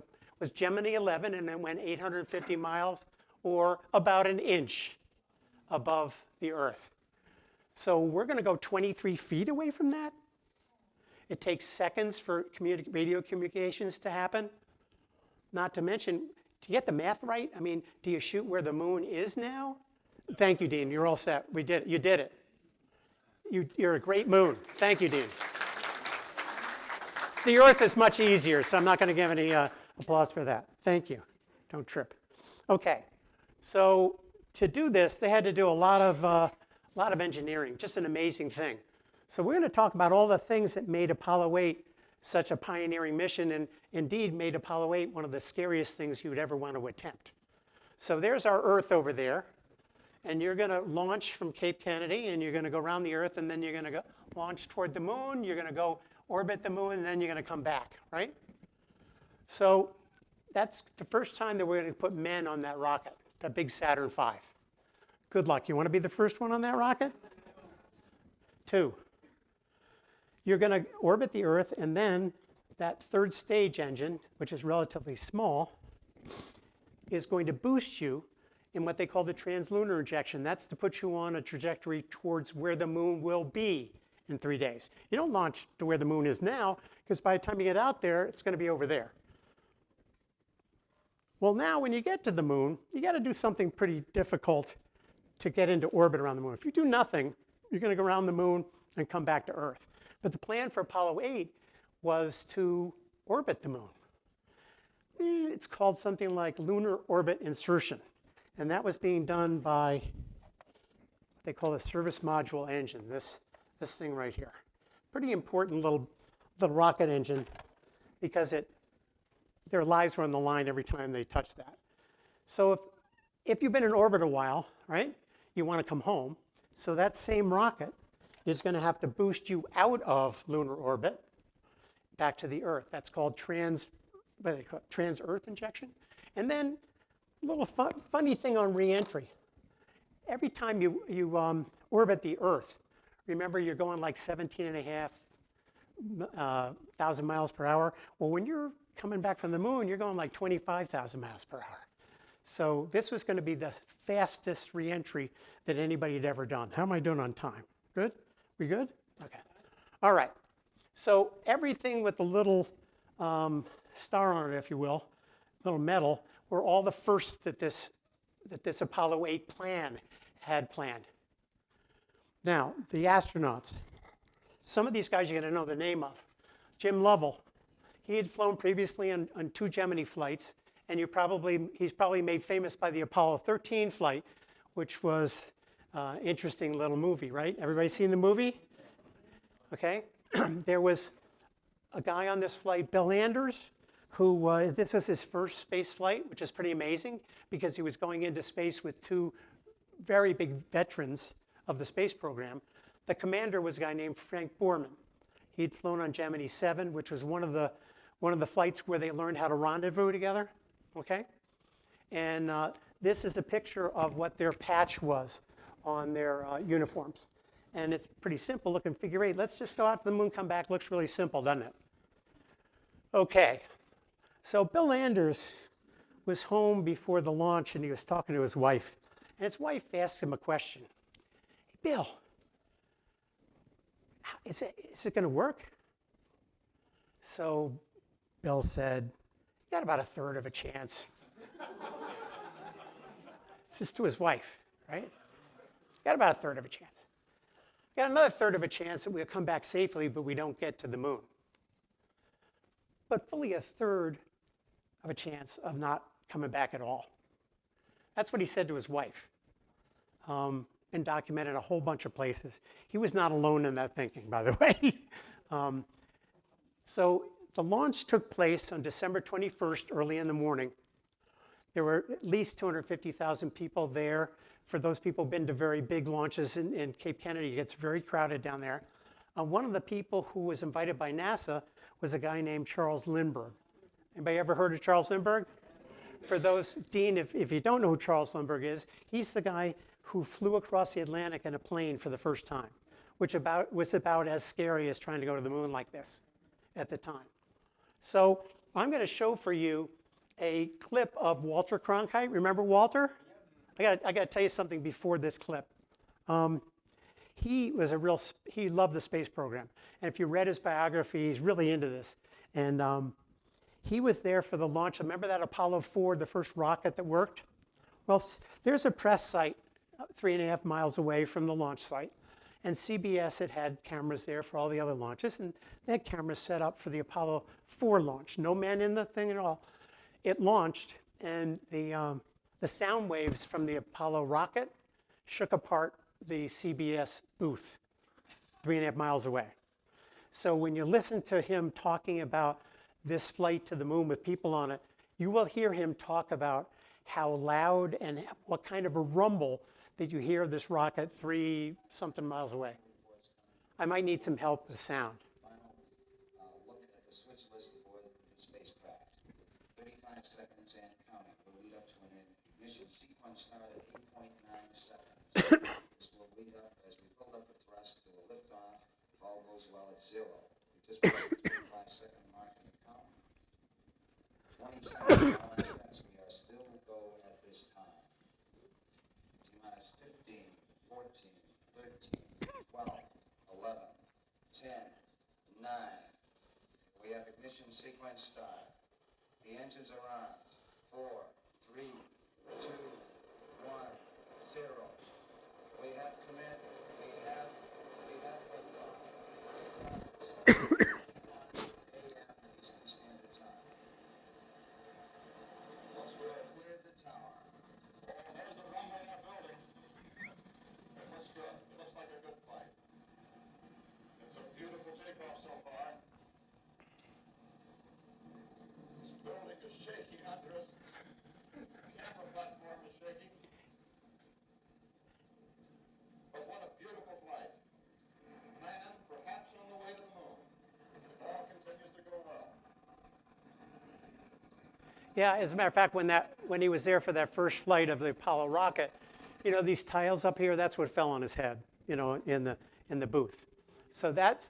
Gemini 11, and it went 850 miles, or about an inch above the Earth. So we're going to go 23 feet away from that. It takes seconds for radio communications to happen. Not to mention, do you get the math right? I mean, do you shoot where the moon is now? Thank you, Dean. You're all set. We did it. You did it. You're a great moon. Thank you, Dean. The Earth is much easier, so I'm not going to give any applause for that. Thank you. Don't trip. Okay. So to do this, they had to do a lot of engineering. Just an amazing thing. So we're going to talk about all the things that made Apollo 8 such a pioneering mission, and indeed made Apollo 8 one of the scariest things you would ever want to attempt. So there's our Earth over there. And you're going to launch from Cape Kennedy, and you're going to go around the Earth, and then you're going to go launch toward the moon. You're going to go orbit the moon, and then you're going to come back, right? So that's the first time that we're going to put men on that rocket, that big Saturn V. Good luck. You want to be the first one on that rocket? 2. You're going to orbit the Earth, and then that third stage engine, which is relatively small, is going to boost you in what they call the translunar injection. That's to put you on a trajectory towards where the moon will be in 3 days. You don't launch to where the moon is now, because by the time you get out there, it's going to be over there. Well, now when you get to the moon, you got to do something pretty difficult to get into orbit around the moon. If you do nothing, you're going to go around the moon and come back to Earth. But the plan for Apollo 8 was to orbit the moon. It's called something like lunar orbit insertion. And that was being done by what they call a service module engine, this thing right here. Pretty important little rocket engine, because their lives were on the line every time they touched that. So if you've been in orbit a while, right, you want to come home. So that same rocket is going to have to boost you out of lunar orbit back to the Earth. That's called trans-Earth injection. And then little funny thing on reentry. Every time you orbit the Earth, remember you're going like 17.5 thousand miles per hour. Well, when you're coming back from the moon, you're going like 25,000 miles per hour. So this was going to be the fastest reentry that anybody had ever done. How am I doing on time? Good? We good? Okay. All right. So everything with the little star on it, if you will, little medal, were all the firsts that this Apollo 8 plan had planned. Now, the astronauts. Some of these guys you're going to know the name of. Jim Lovell. He had flown previously on 2 Gemini flights, and he's probably made famous by the Apollo 13 flight, which was an interesting little movie, right? Everybody seen the movie? Okay. There was a guy on this flight, Bill Anders, who this was his first space flight, which is pretty amazing because he was going into space with 2 very big veterans of the space program. The commander was a guy named Frank Borman. He'd flown on Gemini 7, which was one of the flights where they learned how to rendezvous together, okay? And this is a picture of what their patch was on their uniforms. And it's pretty simple looking figure 8. Let's just go out to the moon, come back. Looks really simple, doesn't it? Okay, so Bill Anders was home before the launch and he was talking to his wife. And his wife asked him a question. Hey, Bill, is it going to work? So Bill said, you got about 1/3 of a chance. It's just to his wife, right? Got about 1/3 of a chance. Got another 1/3 of a chance that we'll come back safely, but we don't get to the moon. But fully 1/3 of a chance of not coming back at all. That's what he said to his wife. And documented a whole bunch of places. He was not alone in that thinking, by the way. So the launch took place on December 21st, early in the morning. There were at least 250,000 people there. For those people who've been to very big launches in Cape Kennedy, it gets very crowded down there. One of the people who was invited by NASA was a guy named Charles Lindbergh. Anybody ever heard of Charles Lindbergh? For those, Dean, if you don't know who Charles Lindbergh is, he's the guy who flew across the Atlantic in a plane for the first time, which was about as scary as trying to go to the moon like this at the time. So I'm going to show for you a clip of Walter Cronkite. Remember Walter? I got to tell you something before this clip. He loved the space program. And if you read his biography, he's really into this. And he was there for the launch. Remember that Apollo 4, the first rocket that worked? Well, there's a press site 3.5 miles away from the launch site. And CBS had cameras there for all the other launches. And they had cameras set up for the Apollo 4 launch. No man in the thing at all. It launched, and the sound waves from the Apollo rocket shook apart the CBS booth 3.5 miles away. So when you listen to him talking about this flight to the moon with people on it, you will hear him talk about how loud and what kind of a rumble that you hear this rocket 3-something miles away. I might need some help with sound. Final look at the switch list for the spacecraft. 35 seconds and counting will lead up to an ignition sequence start at 8.9 seconds. This will lead up as we build up the thrust to a liftoff. If all goes well at 0. We just put the 25-second mark in the count. 20 seconds. We are still go at this time. T-minus 15, 14, 13, 12, 11, 10, 9. We have ignition sequence start. The engines are on. 4, 3, 2, 1, 0. We have command. We have liftoff. AM Eastern Standard Time. Once we have cleared the tower. There's the runway in our building. It looks good. It looks like a good flight. It's a beautiful takeoff so far. This building is shaking under us. Can't Yeah, as a matter of fact, when he was there for that first flight of the Apollo rocket, you know, these tiles up here, that's what fell on his head, you know, in the booth. So that's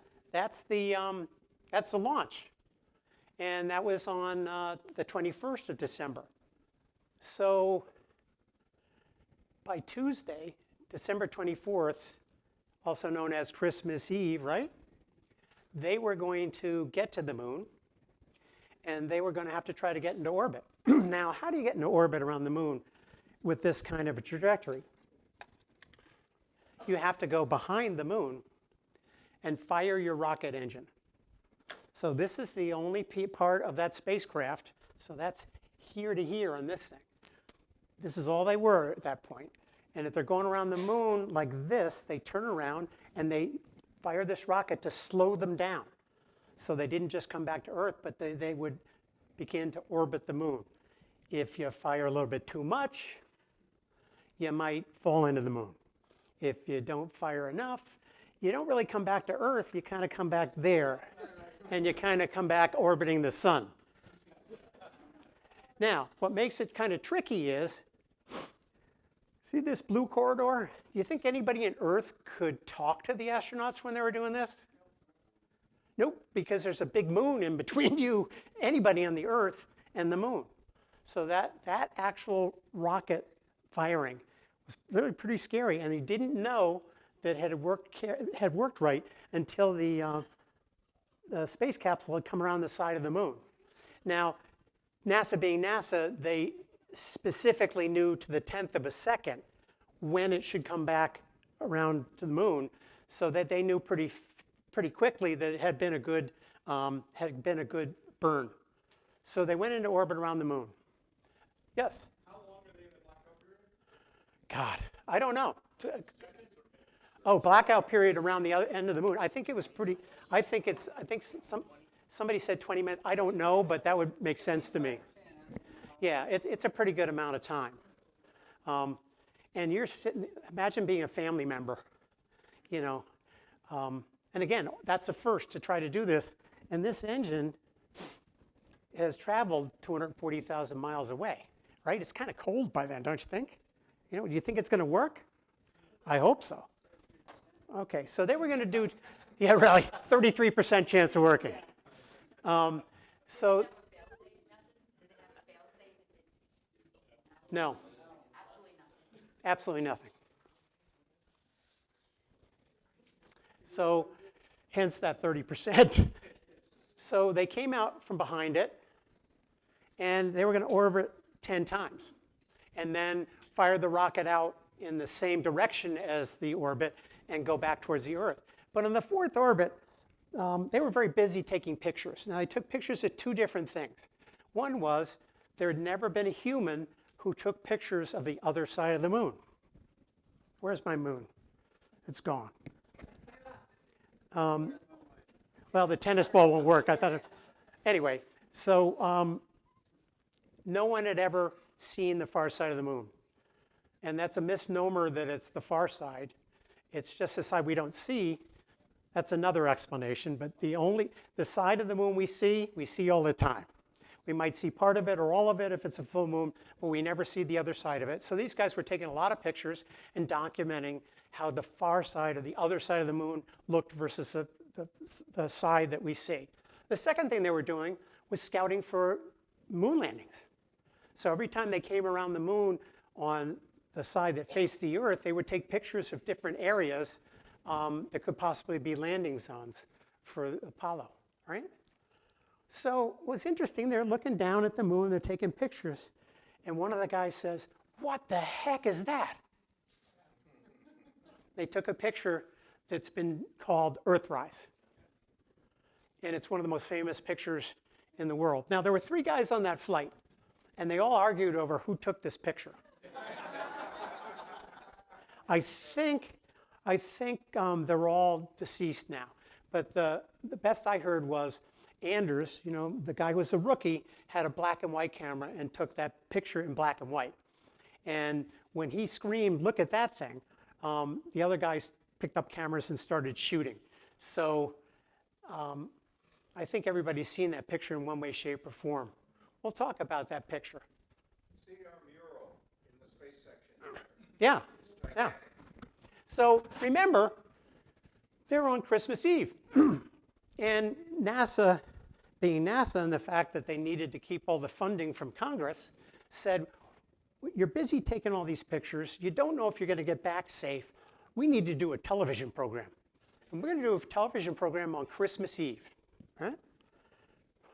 the launch. And that was on the 21st of December. So by Tuesday, December 24th, also known as Christmas Eve, right? They were going to get to the moon, and they were going to have to try to get into orbit. Now, how do you get into orbit around the moon with this kind of a trajectory? You have to go behind the moon and fire your rocket engine. So this is the only part of that spacecraft. So that's here to here on this thing. This is all they were at that point. And if they're going around the moon like this, they turn around and they fire this rocket to slow them down. So they didn't just come back to Earth, but they would begin to orbit the moon. If you fire a little bit too much, you might fall into the moon. If you don't fire enough, you don't really come back to Earth, you kind of come back there. And you kind of come back orbiting the sun. Now, what makes it kind of tricky is, see this blue corridor? Do you think anybody on Earth could talk to the astronauts when they were doing this? Nope, because there's a big moon in between you, anybody on the Earth, and the moon. So that actual rocket firing was really pretty scary, and they didn't know that it had worked right until the space capsule had come around the side of the moon. Now, NASA being NASA, they specifically knew to the 10th of a second when it should come back around to the moon, so that they knew pretty quickly that it had been a good burn. So they went into orbit around the moon. Yes? How long are they in the blackout period? God, I don't know. Oh, blackout period around the other end of the moon. I think it was pretty. I think somebody said 20 minutes. I don't know, but that would make sense to me. Yeah, it's a pretty good amount of time. And you're sitting. Imagine being a family member, you know. And again, that's the first to try to do this. And this engine has traveled 240,000 miles away, right? It's kind of cold by then, don't you think? You know, do you think it's going to work? I hope so. Okay, so they were going to do, yeah, really, 33% chance of working. So, no, absolutely nothing. So, hence that 30%. So they came out from behind it, and they were going to orbit 10 times, and then fire the rocket out in the same direction as the orbit and go back towards the Earth. But on the fourth orbit, they were very busy taking pictures. Now, they took pictures of two different things. One was there had never been a human who took pictures of the other side of the moon. Where's my moon? It's gone. Well, the tennis ball won't work. I thought anyway, so no one had ever seen the far side of the moon. And that's a misnomer that it's the far side. It's just the side we don't see. That's another explanation, but the side of the moon we see all the time. We might see part of it or all of it if it's a full moon, but we never see the other side of it. So these guys were taking a lot of pictures and documenting how the far side or the other side of the moon looked versus the side that we see. The second thing they were doing was scouting for moon landings. So every time they came around the moon on the side that faced the Earth, they would take pictures of different areas that could possibly be landing zones for Apollo, right? So what's interesting, they're looking down at the moon, they're taking pictures, and one of the guys says, "What the heck is that?" They took a picture that's been called Earthrise. And it's one of the most famous pictures in the world. Now, there were 3 guys on that flight, and they all argued over who took this picture. I think they're all deceased now. But the best I heard was Anders, you know, the guy who was a rookie, had a black and white camera and took that picture in black and white. And when he screamed, "Look at that thing," the other guys picked up cameras and started shooting. So I think everybody's seen that picture in one way, shape, or form We'll talk about that picture. See our mural in the space section. Yeah, yeah. So remember, they're on Christmas Eve. And NASA, being NASA and the fact that they needed to keep all the funding from Congress, said, you're busy taking all these pictures. You don't know if you're going to get back safe. We need to do a television program. And we're going to do a television program on Christmas Eve. Right?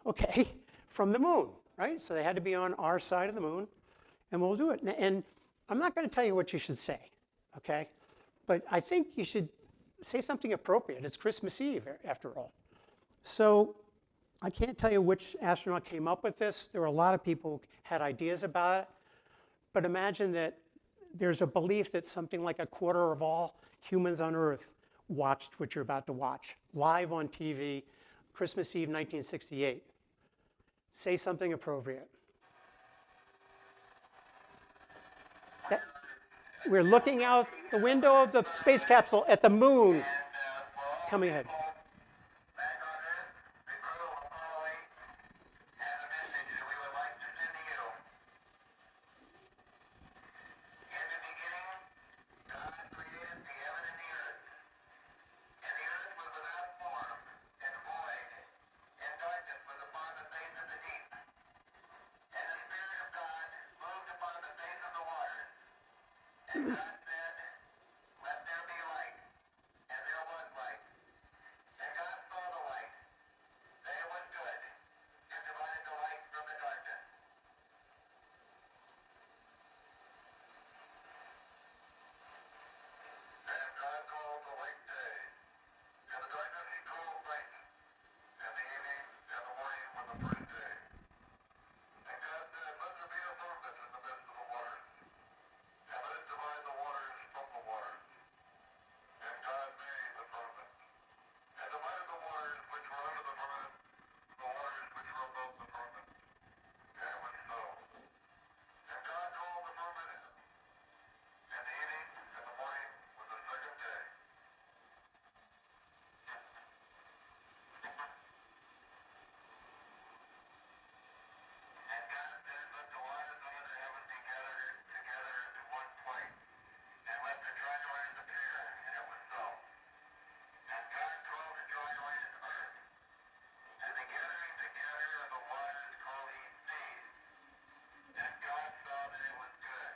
Okay, from the moon, right? So they had to be on our side of the moon, and we'll do it. And I'm not going to tell you what you should say, okay? But I think you should say something appropriate. It's Christmas Eve, after all. So I can't tell you which astronaut came up with this. There were a lot of people who had ideas about it. But imagine that there's a belief that something like a quarter of all humans on Earth watched what you're about to watch, live on TV, Christmas Eve, 1968. Say something appropriate. We're looking out the window of the space capsule at the moon. Coming ahead. Back on Earth, the crew of Apollo 8 has a message that we would like to send to you. In the beginning, God created the heaven and the earth. And the earth was without form and void, and darkness was upon the face of the deep. And the Spirit of God moved upon the face of the waters. And God said, let there be light. And there was light. And God saw the light, that it was good, and divided the light from the darkness. And God called the light day, and the darkness he called night, and the evening and the morning were the first day. And God said, let there be a firmament in the midst of the waters, and let it divide the waters from the waters. And God made the firmament, and divided the waters which were under the firmament from the waters which were above the firmament. And it was so. And God called the firmament, and the evening and the morning was the second day. And God said, let the waters under the heaven be gathered together into one place, and let the dry land appear. And it was so. And God called the dry land earth, and the gathering together of the waters called he seas. And God saw that it was good.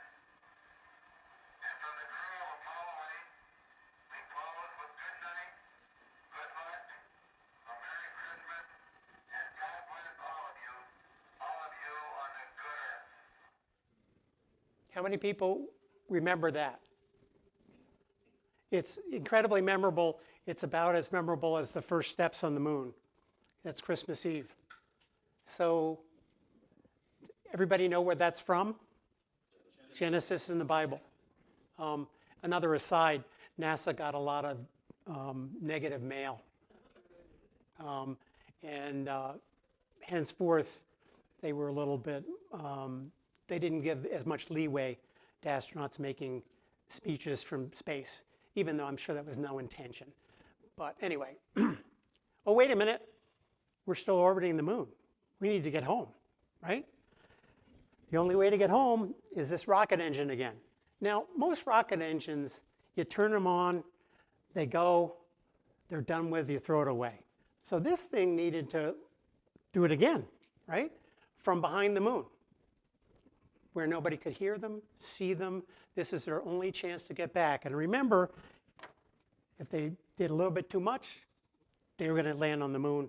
And from the crew of Apollo 8, we close with good night, good luck, a Merry Christmas, and God bless all of you on the good earth. How many people remember that? It's incredibly memorable. It's about as memorable as the first steps on the moon. That's Christmas Eve. So everybody know where that's from? Genesis in the Bible. Another aside, NASA got a lot of negative mail. And henceforth, they were a little bit, they didn't give as much leeway to astronauts making speeches from space, even though I'm sure that was no intention. But anyway, oh, wait a minute. We're still orbiting the moon. We need to get home, right? The only way to get home is this rocket engine again. Now, most rocket engines, you turn them on, they go, they're done with, you throw it away. So this thing needed to do it again, right? From behind the moon, where nobody could hear them, see them. This is their only chance to get back. And remember, if they did a little bit too much, they were going to land on the moon,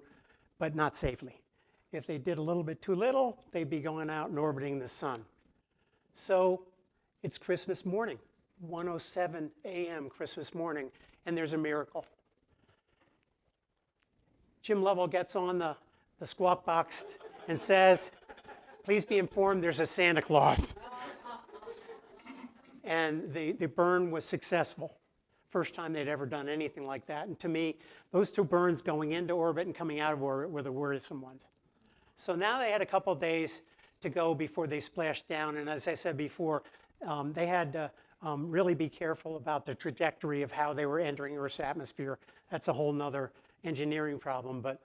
but not safely. If they did a little bit too little, they'd be going out and orbiting the sun. So it's Christmas morning, 1:07 a.m. Christmas morning, and there's a miracle. Jim Lovell gets on the squawk box and says, please be informed there's a Santa Claus. And the burn was successful. First time they'd ever done anything like that. And to me, those two burns going into orbit and coming out of orbit were the worrisome ones. So now they had a couple days to go before they splashed down. And as I said before, they had to really be careful about the trajectory of how they were entering Earth's atmosphere. That's a whole nother engineering problem. But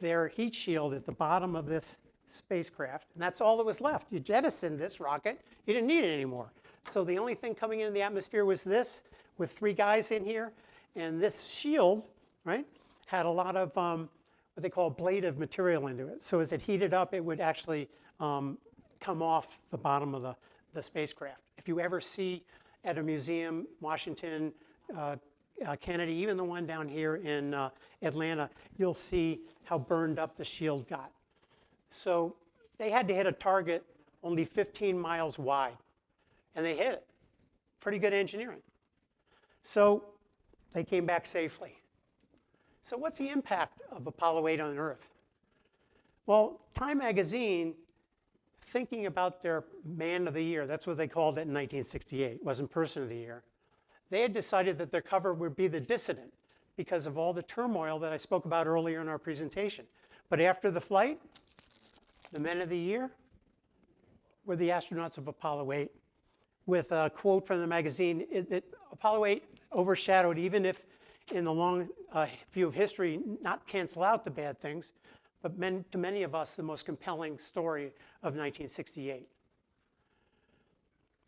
their heat shield at the bottom of this spacecraft, and that's all that was left. You jettisoned this rocket, you didn't need it anymore. So the only thing coming into the atmosphere was this, with 3 guys in here, and this shield, right, had a lot of what they call ablative material into it. So as it heated up, it would actually come off the bottom of the spacecraft. If you ever see at a museum, Washington, Kennedy, even the one down here in Atlanta, you'll see how burned up the shield got. So they had to hit a target only 15 miles wide, and they hit it. Pretty good engineering. So they came back safely. So what's the impact of Apollo 8 on Earth? Well, Time magazine, thinking about their man of the year, that's what they called it in 1968, wasn't person of the year. They had decided that their cover would be the dissident because of all the turmoil that I spoke about earlier in our presentation. But after the flight, the men of the year were the astronauts of Apollo 8. With a quote from the magazine, that Apollo 8 overshadowed, even if in the long view of history, not cancel out the bad things, but to many of us, the most compelling story of 1968.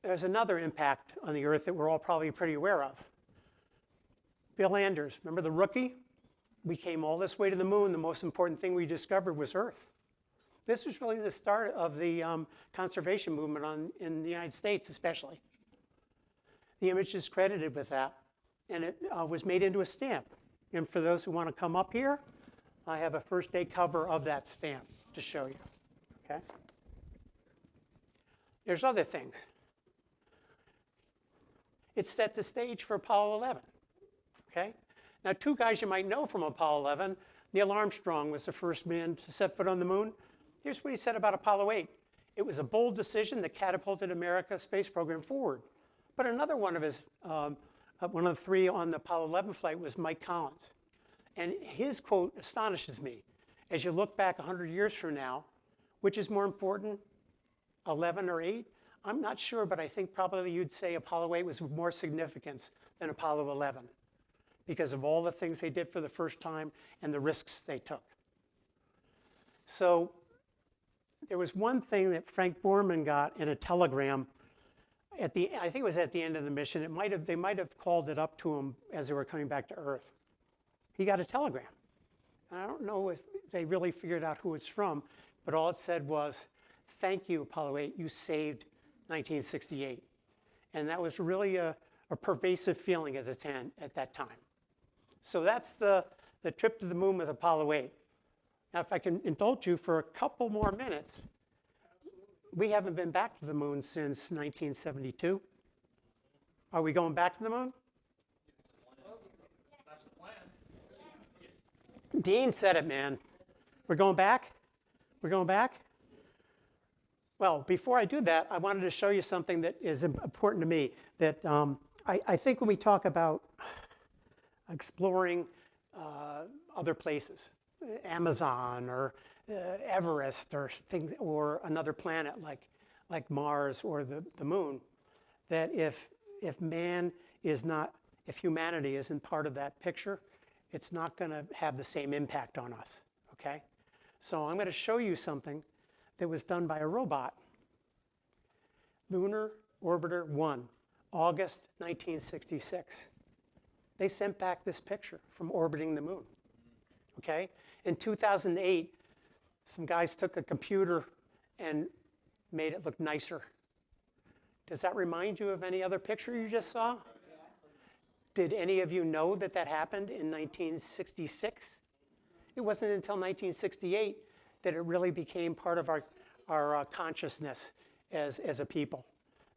There's another impact on the Earth that we're all probably pretty aware of. Bill Anders, remember the rookie? We came all this way to the moon. The most important thing we discovered was Earth. This was really the start of the conservation movement in the United States, especially. The image is credited with that, and it was made into a stamp. And for those who want to come up here, I have a first day cover of that stamp to show you, okay? There's other things. It set the stage for Apollo 11, okay? Now, 2 guys you might know from Apollo 11, Neil Armstrong was the first man to set foot on the moon. Here's what he said about Apollo 8. It was a bold decision that catapulted America's space program forward. But another one of his, one of the 3 on the Apollo 11 flight was Mike Collins. And his quote astonishes me. As you look back 100 years from now, which is more important, 11 or 8? I'm not sure, but I think probably you'd say Apollo 8 was of more significance than Apollo 11 because of all the things they did for the first time and the risks they took. So there was one thing that Frank Borman got in a telegram I think it was at the end of the mission. They might have called it up to him as they were coming back to Earth. He got a telegram. And I don't know if they really figured out who it's from, but all it said was, "Thank you, Apollo 8, you saved 1968." And that was really a pervasive feeling at that time. So that's the trip to the moon with Apollo 8. Now, if I can indulge you for a couple more minutes, we haven't been back to the moon since 1972. Are we going back to the moon? That's the plan. Dean said it, man. We're going back? We're going back? Well, before I do that, I wanted to show you something that is important to me. That I think when we talk about exploring other places, Amazon or Everest or things, or another planet like Mars or the moon, that if humanity isn't part of that picture, it's not going to have the same impact on us. Okay, so I'm going to show you something that was done by a robot. Lunar Orbiter 1, August 1966. They sent back this picture from orbiting the moon. Okay, in 2008, some guys took a computer and made it look nicer. Does that remind you of any other picture you just saw? Did any of you know that happened in 1966? It wasn't until 1968 that it really became part of our consciousness as a people.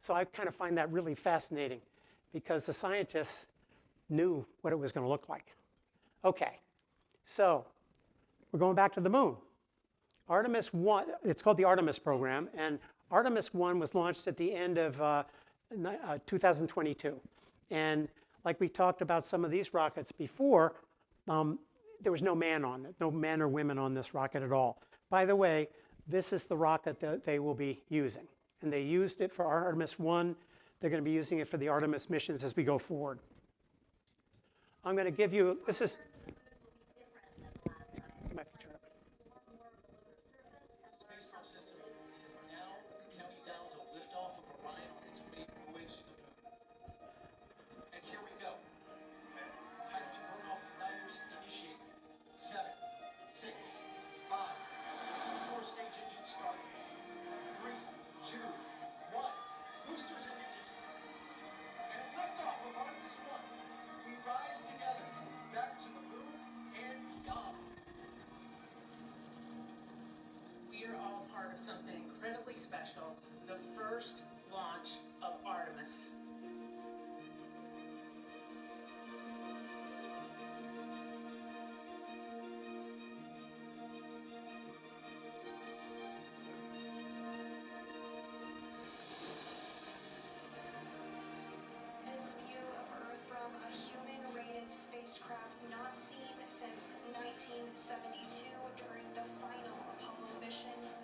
So I kind of find that really fascinating because the scientists knew what it was going to look like. Okay, so we're going back to the moon. Artemis 1, it's called the Artemis program, and Artemis 1 was launched at the end of 2022. And like we talked about some of these rockets before, there was no man on it, no men or women on this rocket at all. By the way, this is the rocket that they will be using. And they used it for Artemis 1. They're going to be using it for the Artemis missions as we go forward. I'm going to give you, this is, part of something incredibly special, the first launch of Artemis. This view of Earth from a human-rated spacecraft not seen since 1972 during the final Apollo missions.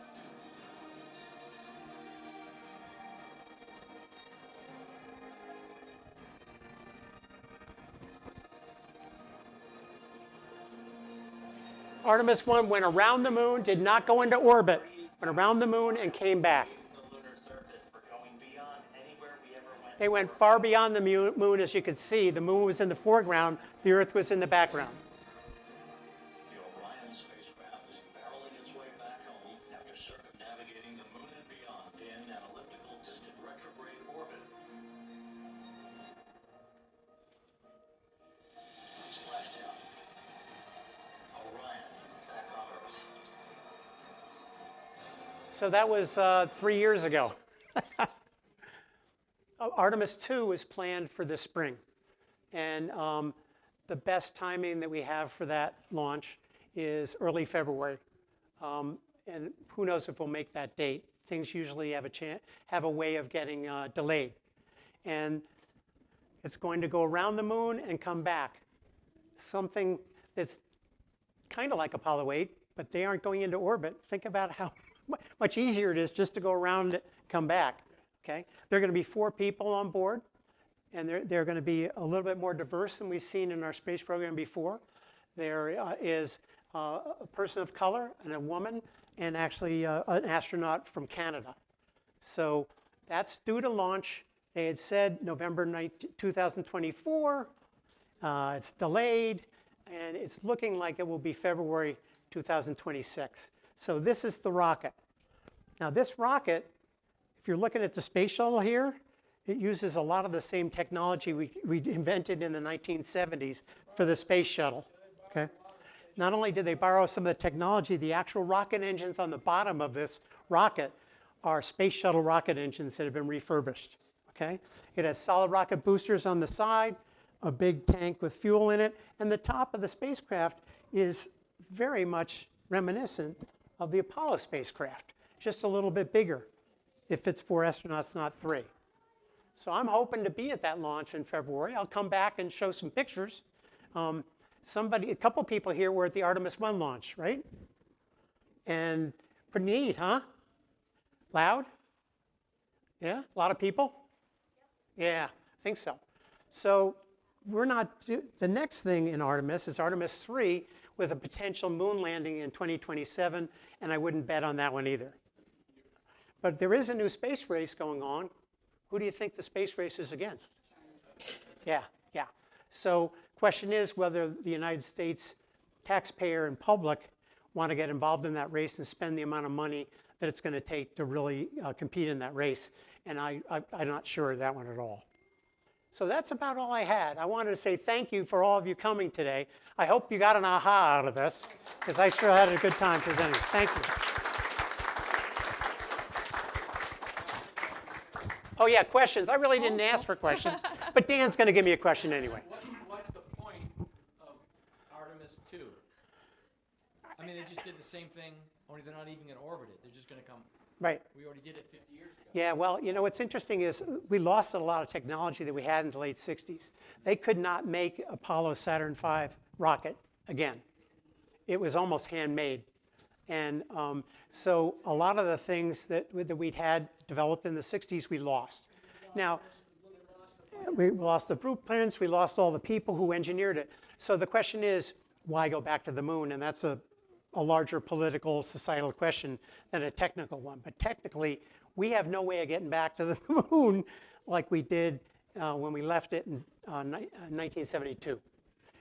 Artemis 1 went around the moon, did not go into orbit, went around the moon and came back. The lunar surface for going beyond anywhere we ever went. They went far beyond the moon, as you can see. The moon was in the foreground, the Earth was in the background. The Orion spacecraft is barreling its way back home after circumnavigating the moon and beyond in an elliptical distant retrograde orbit. Splashdown. Orion, back on Earth. So that was 3 years ago. Artemis 2 is planned for this spring. And the best timing that we have for that launch is early February. And who knows if we'll make that date. Things usually have a way of getting delayed. And it's going to go around the moon and come back. Something that's kind of like Apollo 8, but they aren't going into orbit. Think about how much easier it is just to go around and come back. Okay? There are going to be 4 people on board, and they're going to be a little bit more diverse than we've seen in our space program before. There is a person of color and a woman, and actually an astronaut from Canada. So that's due to launch. They had said November 2024. It's delayed, and it's looking like it will be February 2026. So this is the rocket. Now this rocket, if you're looking at the space shuttle here, it uses a lot of the same technology we invented in the 1970s for the space shuttle. Okay. Not only did they borrow some of the technology, the actual rocket engines on the bottom of this rocket are space shuttle rocket engines that have been refurbished. Okay. It has solid rocket boosters on the side, a big tank with fuel in it, and the top of the spacecraft is very much reminiscent of the Apollo spacecraft, just a little bit bigger. It fits 4 astronauts, not 3. So I'm hoping to be at that launch in February. I'll come back and show some pictures. A couple people here were at the Artemis 1 launch, right? And pretty neat, huh? Loud? Yeah, a lot of people? Yeah, I think so. So the next thing in Artemis is Artemis 3 with a potential moon landing in 2027, and I wouldn't bet on that one either. But there is a new space race going on. Who do you think the space race is against? Yeah. So question is whether the United States taxpayer and public want to get involved in that race and spend the amount of money that it's going to take to really compete in that race. And I'm not sure of that one at all. So that's about all I had. I wanted to say thank you for all of you coming today. I hope you got an aha out of this, because I sure had a good time presenting. Thank you. Oh yeah, questions. I really didn't ask for questions, but Dan's going to give me a question anyway. What's the point of Artemis 2? I mean, they just did the same thing, only they're not even going to orbit it. They're just going to come. Right. We already did it 50 years ago. Yeah, well, you know, what's interesting is we lost a lot of technology that we had in the late 60s. They could not make Apollo Saturn V rocket again. It was almost handmade. And so a lot of the things that we'd had developed in the 60s, we lost. Now, we lost the blueprints, we lost all the people who engineered it. So the question is, why go back to the moon? And that's a larger political, societal question than a technical one. But technically, we have no way of getting back to the moon like we did when we left it in 1972.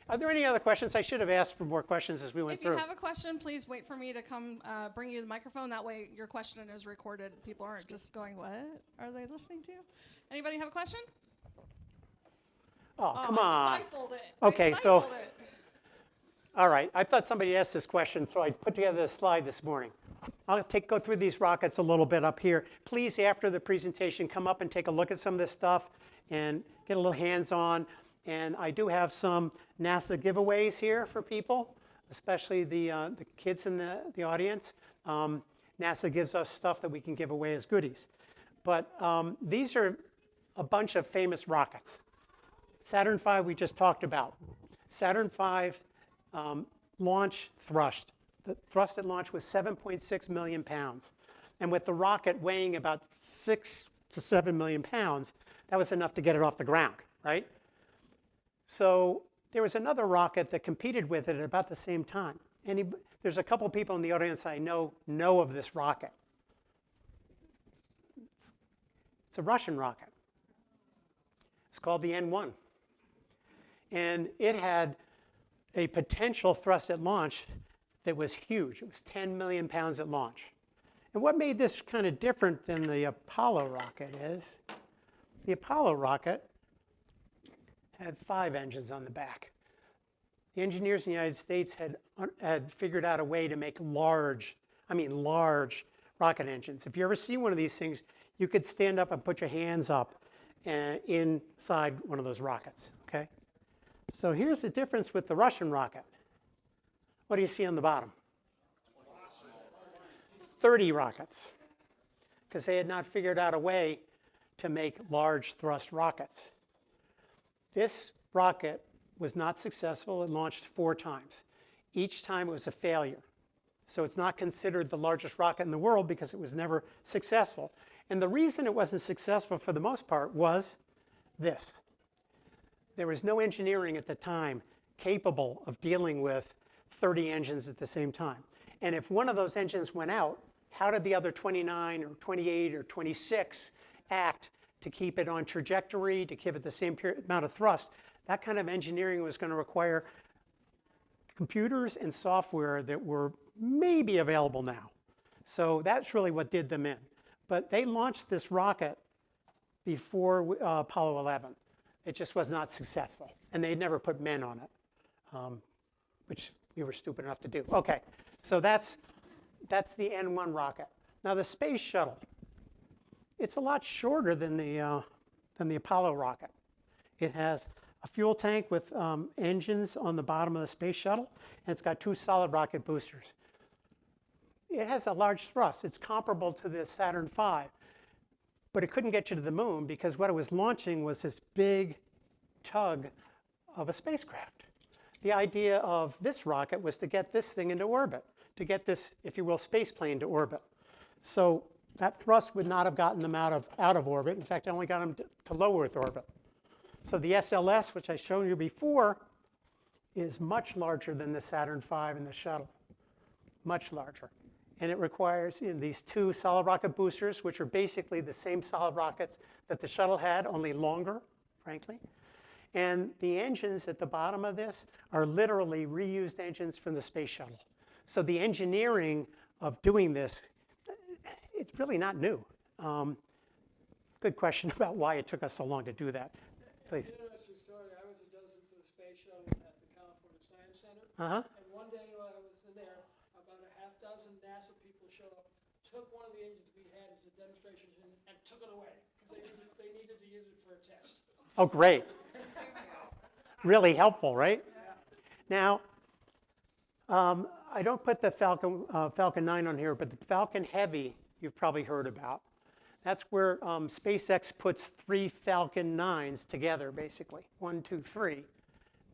Are there any other questions? I should have asked for more questions as we went through. If you have a question, please wait for me to come bring you the microphone. That way your question is recorded. People aren't just going, what are they listening to? Anybody have a question? Oh, come on. I stifled it. Okay, all right. I thought somebody asked this question, so I put together a slide this morning. I'll go through these rockets a little bit up here. Please, after the presentation, come up and take a look at some of this stuff and get a little hands-on. And I do have some NASA giveaways here for people, especially the kids in the audience. NASA gives us stuff that we can give away as goodies. But these are a bunch of famous rockets. Saturn V we just talked about. Saturn V launch thrust. The thrust at launch was 7.6 million pounds. And with the rocket weighing about 6 to 7 million pounds, that was enough to get it off the ground, right? So there was another rocket that competed with it at about the same time. There's a couple people in the audience I know of this rocket. It's a Russian rocket. It's called the N1. And it had a potential thrust at launch that was huge. It was 10 million pounds at launch. And what made this kind of different than the Apollo rocket is the Apollo rocket had 5 engines on the back. The engineers in the United States had figured out a way to make large rocket engines. If you ever see one of these things, you could stand up and put your hands up inside one of those rockets, okay? So here's the difference with the Russian rocket. What do you see on the bottom? 30 rockets, because they had not figured out a way to make large thrust rockets. This rocket was not successful. It launched 4 times. Each time it was a failure. So it's not considered the largest rocket in the world because it was never successful. And the reason it wasn't successful for the most part was this. There was no engineering at the time capable of dealing with 30 engines at the same time. And if one of those engines went out, how did the other 29 or 28 or 26 act to keep it on trajectory, to give it the same amount of thrust? That kind of engineering was going to require computers and software that were maybe available now. So that's really what did them in. But they launched this rocket before Apollo 11. It just was not successful. And they never put men on it, which we were stupid enough to do. Okay, so that's the N1 rocket. Now the space shuttle, it's a lot shorter than the Apollo rocket. It has a fuel tank with engines on the bottom of the space shuttle, and it's got 2 solid rocket boosters. It has a large thrust. It's comparable to the Saturn V, but it couldn't get you to the moon because what it was launching was this big tug of a spacecraft. The idea of this rocket was to get this thing into orbit, to get this, if you will, space plane to orbit. So that thrust would not have gotten them out of orbit. In fact, it only got them to low Earth orbit. So the SLS, which I showed you before, is much larger than the Saturn V and the shuttle, much larger. And it requires these 2 solid rocket boosters, which are basically the same solid rockets that the shuttle had, only longer, frankly. And the engines at the bottom of this are literally reused engines from the space shuttle. So the engineering of doing this, it's really not new. Good question about why it took us so long to do that. Please. Interesting story. I was a dozen for the space shuttle at the California Science Center. And one day while I was in there, about a half dozen NASA people showed up, took one of the engines we had as a demonstration engine, and took it away because they needed to use it for a test. Oh, great. Really helpful, right? Yeah. Now, I don't put the Falcon 9 on here, but the Falcon Heavy you've probably heard about. That's where SpaceX puts 3 Falcon 9s together, basically. 1, 2, 3.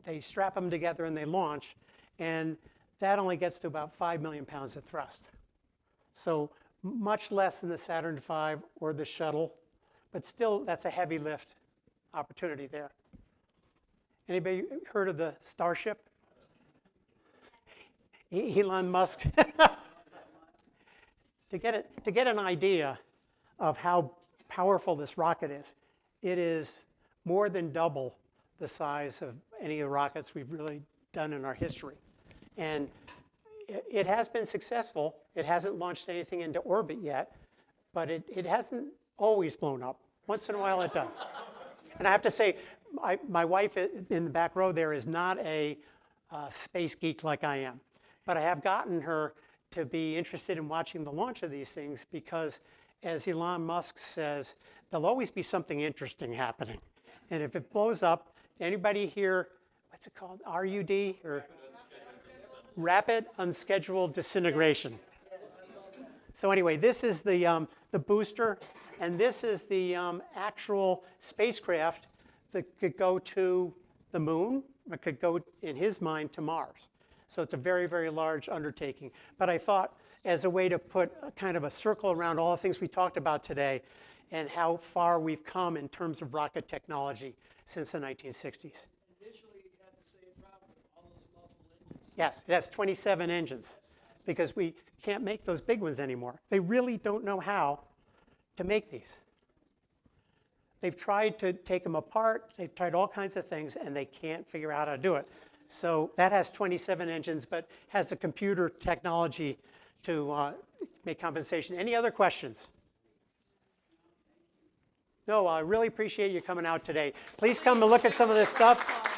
They strap them together and they launch, and that only gets to about 5 million pounds of thrust. So much less than the Saturn V or the shuttle, but still that's a heavy lift opportunity there. Anybody heard of the Starship? Elon Musk. To get an idea of how powerful this rocket is, it is more than double the size of any of the rockets we've really done in our history. And it has been successful. It hasn't launched anything into orbit yet, but it hasn't always blown up. Once in a while it does. And I have to say, my wife in the back row there is not a space geek like I am. But I have gotten her to be interested in watching the launch of these things because, as Elon Musk says, there'll always be something interesting happening. And if it blows up, anybody here, what's it called, RUD, or rapid unscheduled disintegration? So anyway, this is the booster, and this is the actual spacecraft that could go to the moon, or could go, in his mind, to Mars. So it's a very, very large undertaking. But I thought, as a way to put a kind of a circle around all the things we talked about today and how far we've come in terms of rocket technology since the 1960s. Initially, you had the same problem with all those multiple engines. Yes, it has 27 engines because we can't make those big ones anymore. They really don't know how to make these. They've tried to take them apart. They've tried all kinds of things, and they can't figure out how to do it. So that has 27 engines, but has the computer technology to make compensation. Any other questions? No, I really appreciate you coming out today. Please come and look at some of this stuff.